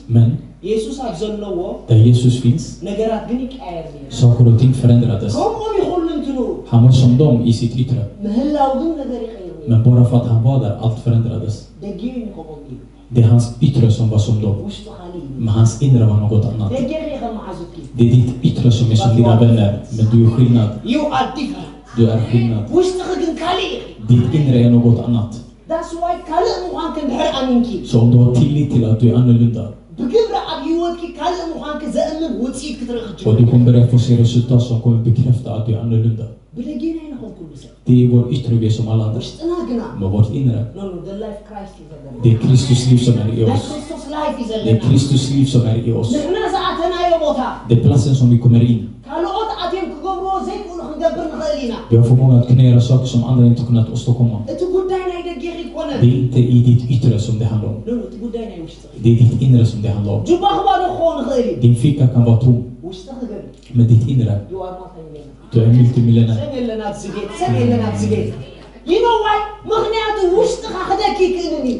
[SPEAKER 2] Men
[SPEAKER 1] Jesus أبزلوا.
[SPEAKER 2] där Jesus finns,
[SPEAKER 1] نجارات جنيك عارفين.
[SPEAKER 2] saker och ting förändrades.
[SPEAKER 1] هم يخلون تنو.
[SPEAKER 2] Han var som dem i sitt yttre.
[SPEAKER 1] مهلا وضم نجاري خيرين.
[SPEAKER 2] Men bara för att han var där, allt förändrades.
[SPEAKER 1] دقيقين قبضي.
[SPEAKER 2] Det är hans yttre som var som dem. Men hans inre var något annat. Det är ditt yttre som är som dina vänner, men du är skillnad. Du är skillnad. Ditt inre är något annat. Så om du har tillit till att du är annorlunda, och du kommer börja få se resultat som kommer bekräfta att du är annorlunda. Det är vår yttre vi som alla andra. Men vårt inre, det är Kristus liv som är i oss. Det är Kristus liv som är i oss. Det är platsen som vi kommer in. Vi har förmågan att kunna göra saker som andra inte kunnat åstadkomma. Det är inte i ditt yttre som det handlar om. Det är ditt inre som det handlar om. Din ficka kan vara tom. Men ditt inre, du är multimiljonär.
[SPEAKER 1] You know why?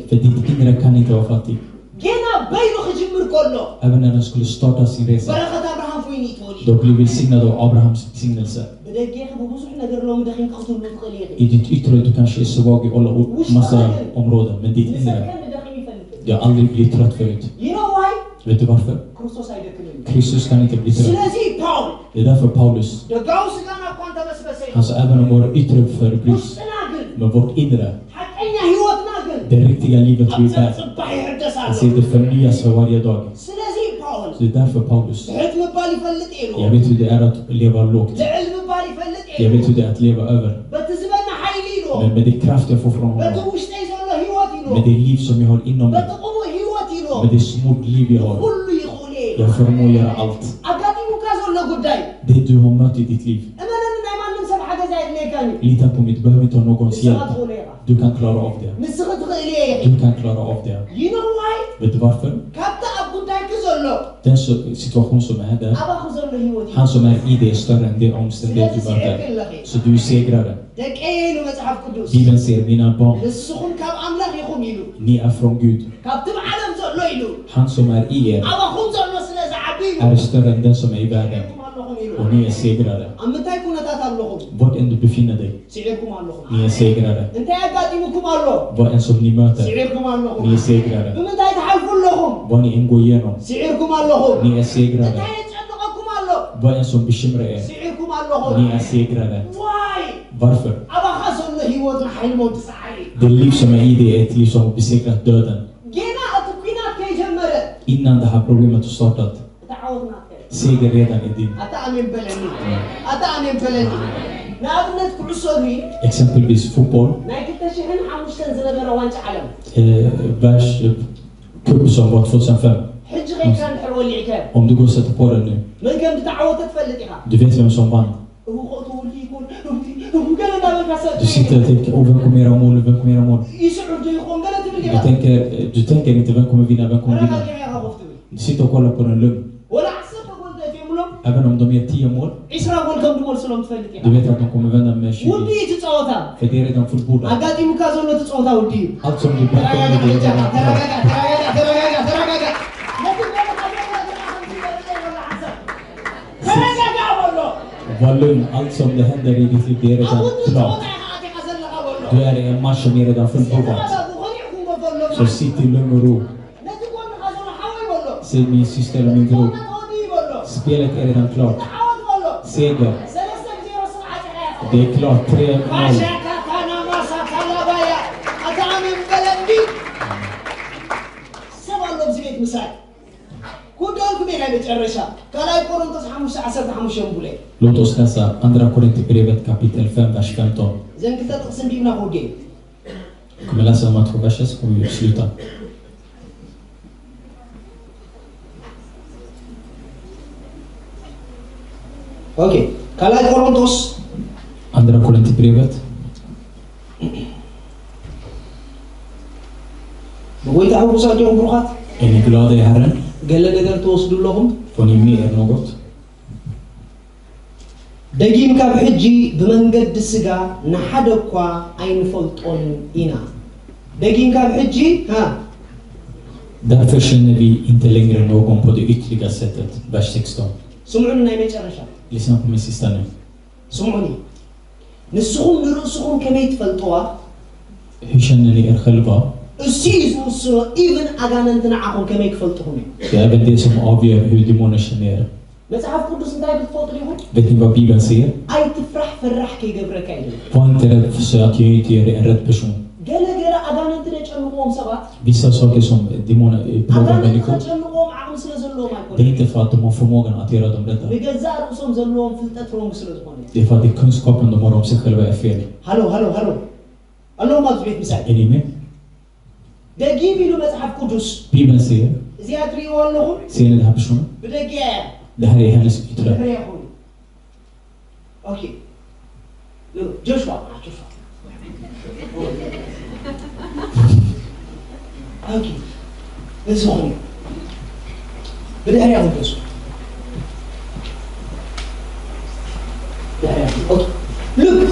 [SPEAKER 2] För ditt inre kan inte vara fattig. Även när de skulle starta sin resa, då blev välsignad av Abrahams välsignelse. I ditt yttre du kanske är svag i alla massa områden, men ditt inre, du har aldrig blivit trött förut. Vet du varför? Kristus kan inte bli trött. Det är därför Paulus, Han sa även om vår yttre förbrys, men vårt inre, det riktiga livet vi bär, han säger det förnyas för varje dag. Så det är därför Paulus, jag vet hur det är att leva lågt. Jag vet hur det är att leva över. Men med det kraft jag får från honom, med det liv som jag har inom mig, med det smort liv jag har, jag förmår göra allt. Det du har mött i ditt liv, lita på mig, du behöver inte ha någons hjälp. Du kan klara av det. Du kan klara av det. Vet du varför? Den situation som är där, han som är i det är större än det omständighet du var där. Så du är segrare. Bibeln säger, mina barn, ni är från Gud. Han som är i er är större än den som är i världen. Och ni är segrare. Vart än du befinner dig, ni är segrare. Vad än som ni möter, ni är segrare. Vad ni än går igenom, ni är segrare. Vad än som bekymrar er, ni är segrare. Varför? Det liv som är i dig är ett liv som har besegrat döden. Innan det här problemet har startat, seger redan i din. Exempelvis fotboll. Världscup som var 2005. Om du går och sätter på den nu, du vet vem som vann. Du sitter och tänker, vem kommer göra mål, vem kommer göra mål? Du tänker inte vem kommer vinna, vem kommer vinna. Du sitter och kollar på den lugn. Även om de ger 10 mål, du vet att de kommer vända med 20. För det är redan fullbordat. Allt som du pratar om det är redan klart. Var lugn, allt som det händer i ditt liv, det är redan klart. Du är i en match som är redan fullbordat. Så sitt i lugn och ro. Säg min syster och min bror, spelet är redan klart. Seger. Det är klart, 3-0. Låt oss läsa andra Korinthierbrevet kapitel 5, vers 15. Vi kommer läsa de här 2 verser så kommer vi sluta.
[SPEAKER 1] Okej, Kalai Korintos.
[SPEAKER 2] Andra Korinthierbrevet. Är ni glada i Herren? Får ni med er något?
[SPEAKER 1] دقيم كاب حجي بمنقد السقا نحدقوا عين فلطون إنا دقيم كاب حجي ها.
[SPEAKER 2] Därför känner vi inte längre någon på det ytterliga sättet. Vers 16.
[SPEAKER 1] سمعوني نايمة جرشا.
[SPEAKER 2] Lyssna på min sista nu.
[SPEAKER 1] سمعوني. نسخون نرسخون كميت فلطوا.
[SPEAKER 2] Hur känner ni er själva?
[SPEAKER 1] السيز مصر even أجانن تنعهم كميت فلطوني.
[SPEAKER 2] Det är även det som avgör hur demoner känner er. Vet ni vad Bibeln säger? Var inte rädd för att jag inte gör en rädd person. Vissa saker som demoner plågar människor, det är inte för att de har förmågan att göra dem rädda. Det är för att det kunskapen de har om sig själva är fel.
[SPEAKER 1] Hallå.
[SPEAKER 2] Är ni med? Bibeln säger, ser ni den här personen? Det här är hennes yttre.
[SPEAKER 1] Okej. Joshua. Okej. Det är så. Det här är Joshua. Det här är okej. Look.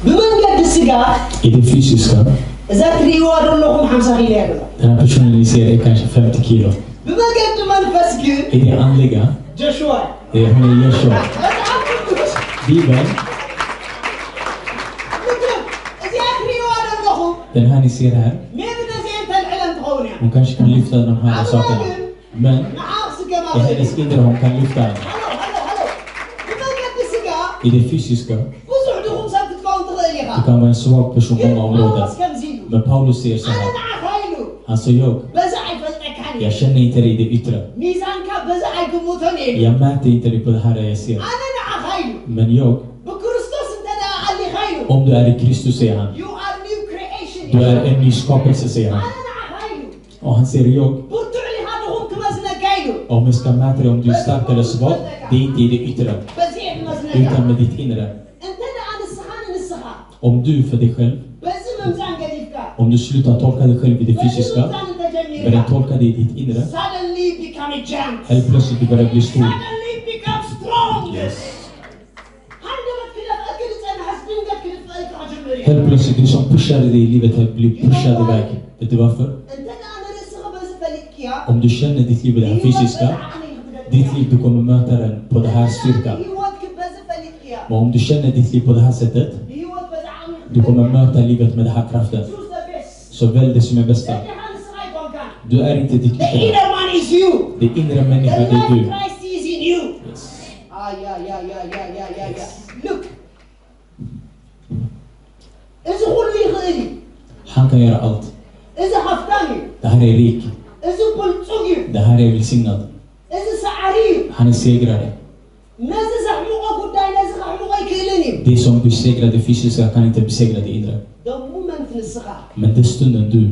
[SPEAKER 1] بمنقد السقا
[SPEAKER 2] I det fysiska,
[SPEAKER 1] إذا تريوا لهم 5 كيلو.
[SPEAKER 2] den här personen ni ser är kanske 50 kilo.
[SPEAKER 1] بمنقد منفسك.
[SPEAKER 2] I det andliga,
[SPEAKER 1] Joshua.
[SPEAKER 2] det är hon är Joshua. Bibeln, den här ni ser här, hon kanske kan lyfta de här sakerna. Men i hennes inre hon kan lyfta den. I det fysiska,
[SPEAKER 1] نيركا
[SPEAKER 2] Du kan vara en svag person på många områden.
[SPEAKER 1] كم زيدو
[SPEAKER 2] Men Paulus säger så
[SPEAKER 1] أنا
[SPEAKER 2] här.
[SPEAKER 1] نعفايلو
[SPEAKER 2] Han sa jag
[SPEAKER 1] بزعي فزعكاني
[SPEAKER 2] känner inte dig i det yttre.
[SPEAKER 1] ميزانك بزعي قموتني
[SPEAKER 2] Jag mäter inte dig på det här jag ser.
[SPEAKER 1] أنا نعفايلو
[SPEAKER 2] Men jag,
[SPEAKER 1] بكريستوس أنت علي خايلو
[SPEAKER 2] om du är i Kristus säger han.
[SPEAKER 1] You are new creation
[SPEAKER 2] Du är en ny skapelse säger han.
[SPEAKER 1] أنا نعفايلو
[SPEAKER 2] Och han säger jag.
[SPEAKER 1] برتعلي هذا هم كمزنا كايلو
[SPEAKER 2] Om jag ska mäta dig om du är stark eller svag. Det är inte i det yttre.
[SPEAKER 1] بزيع مزنا
[SPEAKER 2] Utan
[SPEAKER 1] كايلو
[SPEAKER 2] med ditt inre.
[SPEAKER 1] أنت أنا السخان السخان
[SPEAKER 2] Om du för dig själv.
[SPEAKER 1] بس ممزان قديفك
[SPEAKER 2] Om du slutar tolka dig själv i det fysiska. Börjar tolka dig i ditt inre.
[SPEAKER 1] Suddenly become a giant.
[SPEAKER 2] Helt plötsligt du börjar bli stor.
[SPEAKER 1] Suddenly become strong.
[SPEAKER 2] Yes.
[SPEAKER 1] Helt
[SPEAKER 2] Helt plötsligt du som pushade dig i livet har blivit pushad iväg. Vet du varför? Om du känner ditt liv i det här fysiska. Ditt liv du kommer möta den på det här styrkan. Men om du känner ditt liv på det här sättet. Du kommer möta livet med den här kraften. Så välj det som är bästa. Du är inte ditt
[SPEAKER 1] The
[SPEAKER 2] yttre.
[SPEAKER 1] inner man is you.
[SPEAKER 2] Det inre människa
[SPEAKER 1] The
[SPEAKER 2] det är
[SPEAKER 1] life
[SPEAKER 2] du.
[SPEAKER 1] Christ is in you.
[SPEAKER 2] Yes.
[SPEAKER 1] Yeah. Look. إذا هو اللي يخلي.
[SPEAKER 2] Han kan göra allt.
[SPEAKER 1] إذا حفتاني.
[SPEAKER 2] Det här är rik.
[SPEAKER 1] إذا بلطجي.
[SPEAKER 2] Det här är välsignad.
[SPEAKER 1] إذا سعري.
[SPEAKER 2] Han är segrare.
[SPEAKER 1] ناس زحموقة قداي ناس زحموقة يكيلني.
[SPEAKER 2] Det som besegrar det fysiska kan inte besegra det inre.
[SPEAKER 1] The moment نسخة.
[SPEAKER 2] Men det stunden du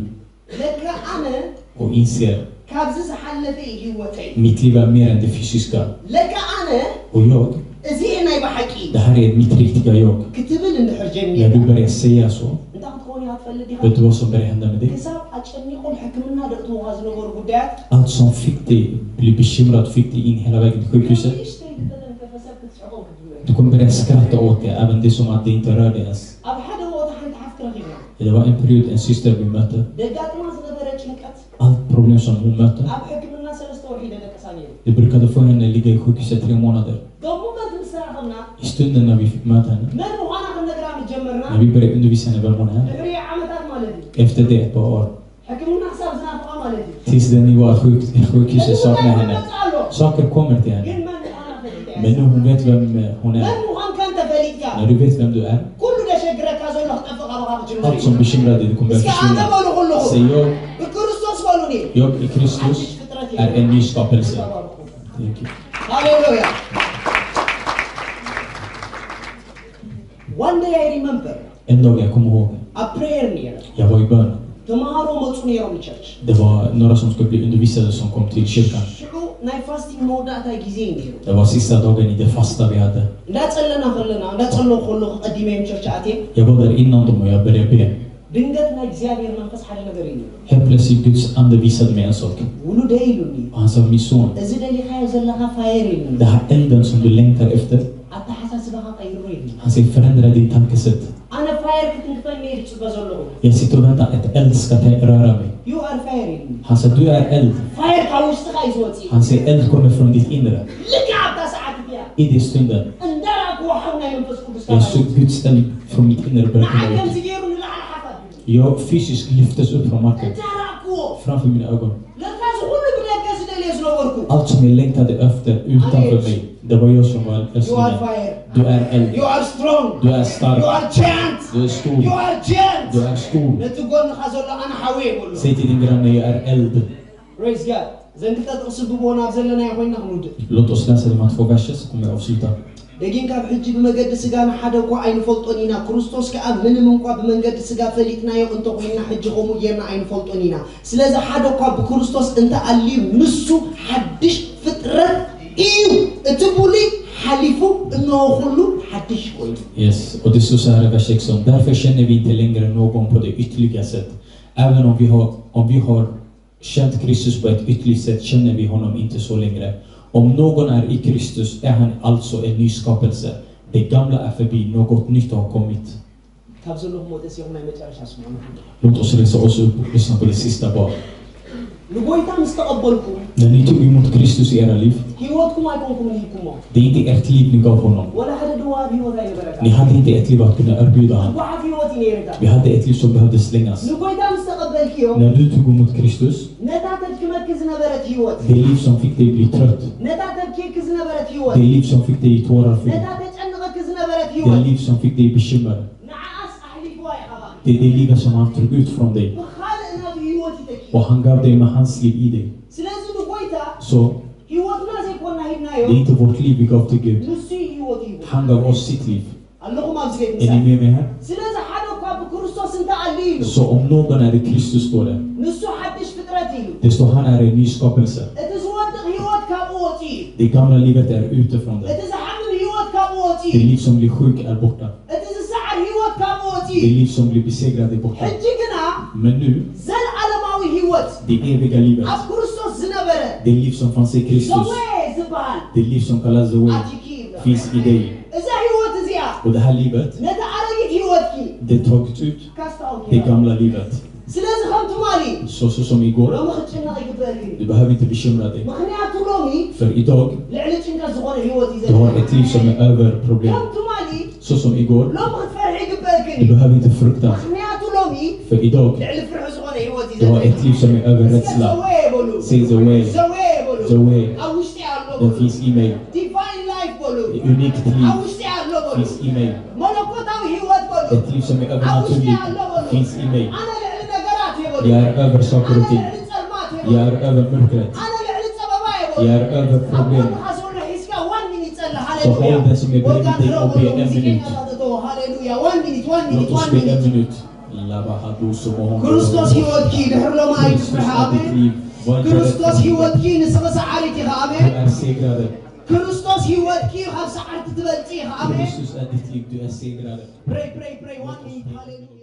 [SPEAKER 1] لك أنا.
[SPEAKER 2] och inser
[SPEAKER 1] كابزز حلفي هوتي.
[SPEAKER 2] mitt liv är mer än det fysiska.
[SPEAKER 1] لك أنا.
[SPEAKER 2] Och jag,
[SPEAKER 1] زينا يبحكي.
[SPEAKER 2] det här är mitt riktiga jag.
[SPEAKER 1] كتب لي نحر
[SPEAKER 2] När
[SPEAKER 1] جميع.
[SPEAKER 2] du börjar säga så,
[SPEAKER 1] أنت هتكوني هتفلدي.
[SPEAKER 2] vet du vad som börjar hända med dig?
[SPEAKER 1] كسب أشني قول حكمنا دكتور غاز نقول قدات.
[SPEAKER 2] Allt som fick dig bli bekymrad, fick dig in hela vägen till sjukhuset. Du kommer börja skratta åt det, även det som att det inte rör dig ens. Det var en period en syster vi mötte. Allt problem som hon mötte. Det brukade få henne ligga i sjukhuset 3 månader. I stunden när vi fick möta henne. När vi började undervisa henne vem hon är. Efter det ett par år. Tills den nivå att sjukhuset saknar henne. Saker kommer till henne. Men nu hon vet vem hon är. När du vet vem du är. Allt som bekymrar dig, du kommer att försvinna. Säg jag i Kristus är en ny skapelse. Thank you.
[SPEAKER 1] Halleluja. One day I remember.
[SPEAKER 2] En dag jag kommer ihåg.
[SPEAKER 1] A prayer near.
[SPEAKER 2] Jag var i bön. Det var några som skulle bli undervisade som kom till kyrkan. Det var sista dagen i det fasta vi hade. Jag var där innan dem och jag började be. Helt plötsligt Guds ande visade mig en sak. Och han sa, min son, det här elden som du längtar efter. Han säger, förändra din tankesätt. Jag sitter och väntar att eld ska röra mig. Han sa, du är eld. Han säger, eld kommer från ditt inre. I det stunden jag såg Guds eld från mitt inre börja komma ut. Jag fysiskt lyftes upp från marken framför mina ögon. Allt som jag längtade efter utanför mig, det var jag som var lösningen. Du är eld. Du är stark. Du är stor. Du är stor. Säg till din granne, jag är eld. Låt oss läsa de här 2 verser så kommer jag avsluta.
[SPEAKER 1] دقيقة بحجي بمجد سجان حدا وعين فلطونينا كريستوس كأب من منقى بمجد سجا فليتنا يوم تقولنا حج قومو يرنا عين فلطونينا سلذا حدا قاب بكريستوس أنت اللي مسو حدش فترة إيو تبولي حليفو إنه خلو حدش كوي.
[SPEAKER 2] Yes, och det står så här i vers 16. Därför känner vi inte längre någon på det ytterliga sätt. Även om vi har känt Kristus på ett ytterligt sätt känner vi honom inte så längre. Om någon är i Kristus är han alltså en ny skapelse. Det gamla är förbi, något nytt har kommit. Låt oss resa oss upp och lyssna på det sista bara. När ni tog emot Kristus i era liv, det är inte ert liv ni gav honom. Ni hade inte ett liv att kunna erbjuda honom. Vi hade ett liv som behövde slängas. När du tog emot Kristus, det liv som fick dig bli trött, det liv som fick dig i tårar, det liv som fick dig i bekymmer, Det är det livet som han tog ut från dig.
[SPEAKER 1] بخالقنا في هيوتك
[SPEAKER 2] Och han gav dig med hans liv i dig.
[SPEAKER 1] سلازم بقويتا
[SPEAKER 2] Så
[SPEAKER 1] هيوتنا زي كنا
[SPEAKER 2] det är
[SPEAKER 1] هيبنايو
[SPEAKER 2] inte vårt liv vi gav till Gud.
[SPEAKER 1] نسي هيوتي
[SPEAKER 2] Han gav oss sitt liv.
[SPEAKER 1] اللهم أبزيت
[SPEAKER 2] Är ni
[SPEAKER 1] مثال
[SPEAKER 2] med mig här?
[SPEAKER 1] سلازم حدا قاب كريستوس انت عليلو
[SPEAKER 2] Så om någon är i Kristus står det.
[SPEAKER 1] نسو حدش فطرتيلو
[SPEAKER 2] Det står han är en ny skapelse.
[SPEAKER 1] اتزودق هيوت كابوتي
[SPEAKER 2] Det gamla livet är utifrån det.
[SPEAKER 1] اتزحمل هيوت
[SPEAKER 2] Det
[SPEAKER 1] كابوتي
[SPEAKER 2] liv som blir sjuk är borta.
[SPEAKER 1] اتزسعر هيوت
[SPEAKER 2] Det
[SPEAKER 1] كابوتي
[SPEAKER 2] liv som blir besegrad är borta.
[SPEAKER 1] حجقنا
[SPEAKER 2] Men nu,
[SPEAKER 1] زل علماوي هيوت
[SPEAKER 2] det eviga livet.
[SPEAKER 1] أب كريستوس زنبرة
[SPEAKER 2] Det liv som fanns i Kristus.
[SPEAKER 1] زوي زبال
[SPEAKER 2] Det liv som kallas the way
[SPEAKER 1] أتيكيب
[SPEAKER 2] finns i dig.
[SPEAKER 1] إذا هيوت زيا
[SPEAKER 2] Och det här livet,
[SPEAKER 1] نتا عرقت هيوتكي
[SPEAKER 2] det är tagit ut
[SPEAKER 1] كاستاوكي
[SPEAKER 2] det gamla livet.
[SPEAKER 1] سلازم خمتو مالي
[SPEAKER 2] Så som igår,
[SPEAKER 1] لو ما خدشنا يقبلني
[SPEAKER 2] du behöver inte bekymra dig.
[SPEAKER 1] مخنياتو لومي
[SPEAKER 2] För idag,
[SPEAKER 1] لعلت إنك زغون هيوتي
[SPEAKER 2] du har ett liv som är över problem.
[SPEAKER 1] خمتو مالي
[SPEAKER 2] Så som igår,
[SPEAKER 1] لو ما خدفرح
[SPEAKER 2] du
[SPEAKER 1] يقبلكني
[SPEAKER 2] behöver inte frukta.
[SPEAKER 1] مخنياتو لومي
[SPEAKER 2] För idag,
[SPEAKER 1] لعل فرح زغون هيوتي
[SPEAKER 2] du har ett liv som är över rädsla.
[SPEAKER 1] زوي بولو
[SPEAKER 2] Say the way,
[SPEAKER 1] زوي بولو
[SPEAKER 2] the way.
[SPEAKER 1] أوشتي على
[SPEAKER 2] Den
[SPEAKER 1] بولو
[SPEAKER 2] finns i mig.
[SPEAKER 1] ديفاين لايف بولو
[SPEAKER 2] Ett unikt liv
[SPEAKER 1] أوشتي على بولو
[SPEAKER 2] finns i mig.
[SPEAKER 1] ملكوتاوي هيوت بولو
[SPEAKER 2] Ett liv som är övernaturligt finns i mig.
[SPEAKER 1] أنا لعل نقرات يا بولو
[SPEAKER 2] Jag är över saker och
[SPEAKER 1] أنا
[SPEAKER 2] ting.
[SPEAKER 1] لعل ظلمات يا
[SPEAKER 2] Jag
[SPEAKER 1] بولو
[SPEAKER 2] är över mörkret.
[SPEAKER 1] أنا لعل سببا يا بولو
[SPEAKER 2] Jag är över problem.
[SPEAKER 1] Så
[SPEAKER 2] håll den som är bredvid dig och be en minut.
[SPEAKER 1] Halleluja. One minute, one
[SPEAKER 2] Låt
[SPEAKER 1] minute,
[SPEAKER 2] oss
[SPEAKER 1] one
[SPEAKER 2] be en
[SPEAKER 1] minute.
[SPEAKER 2] minut. Labahaduso mohon.
[SPEAKER 1] ክርስቶስ ህይወትኪ ድሕሎም ኣይትፍርሕ ኣሜን ክርስቶስ ህይወትኪ ንስኺ ሰዓሪት ኢኻ
[SPEAKER 2] Du
[SPEAKER 1] ኣሜን
[SPEAKER 2] är segrare.
[SPEAKER 1] ክርስቶስ ህይወትኪ ካብ ሰዓርቲ ትበልፂ ኢኻ ኣሜን
[SPEAKER 2] Kristus är ditt liv. Du är segrare.
[SPEAKER 1] Pray, pray, pray. One minute. Hallelujah.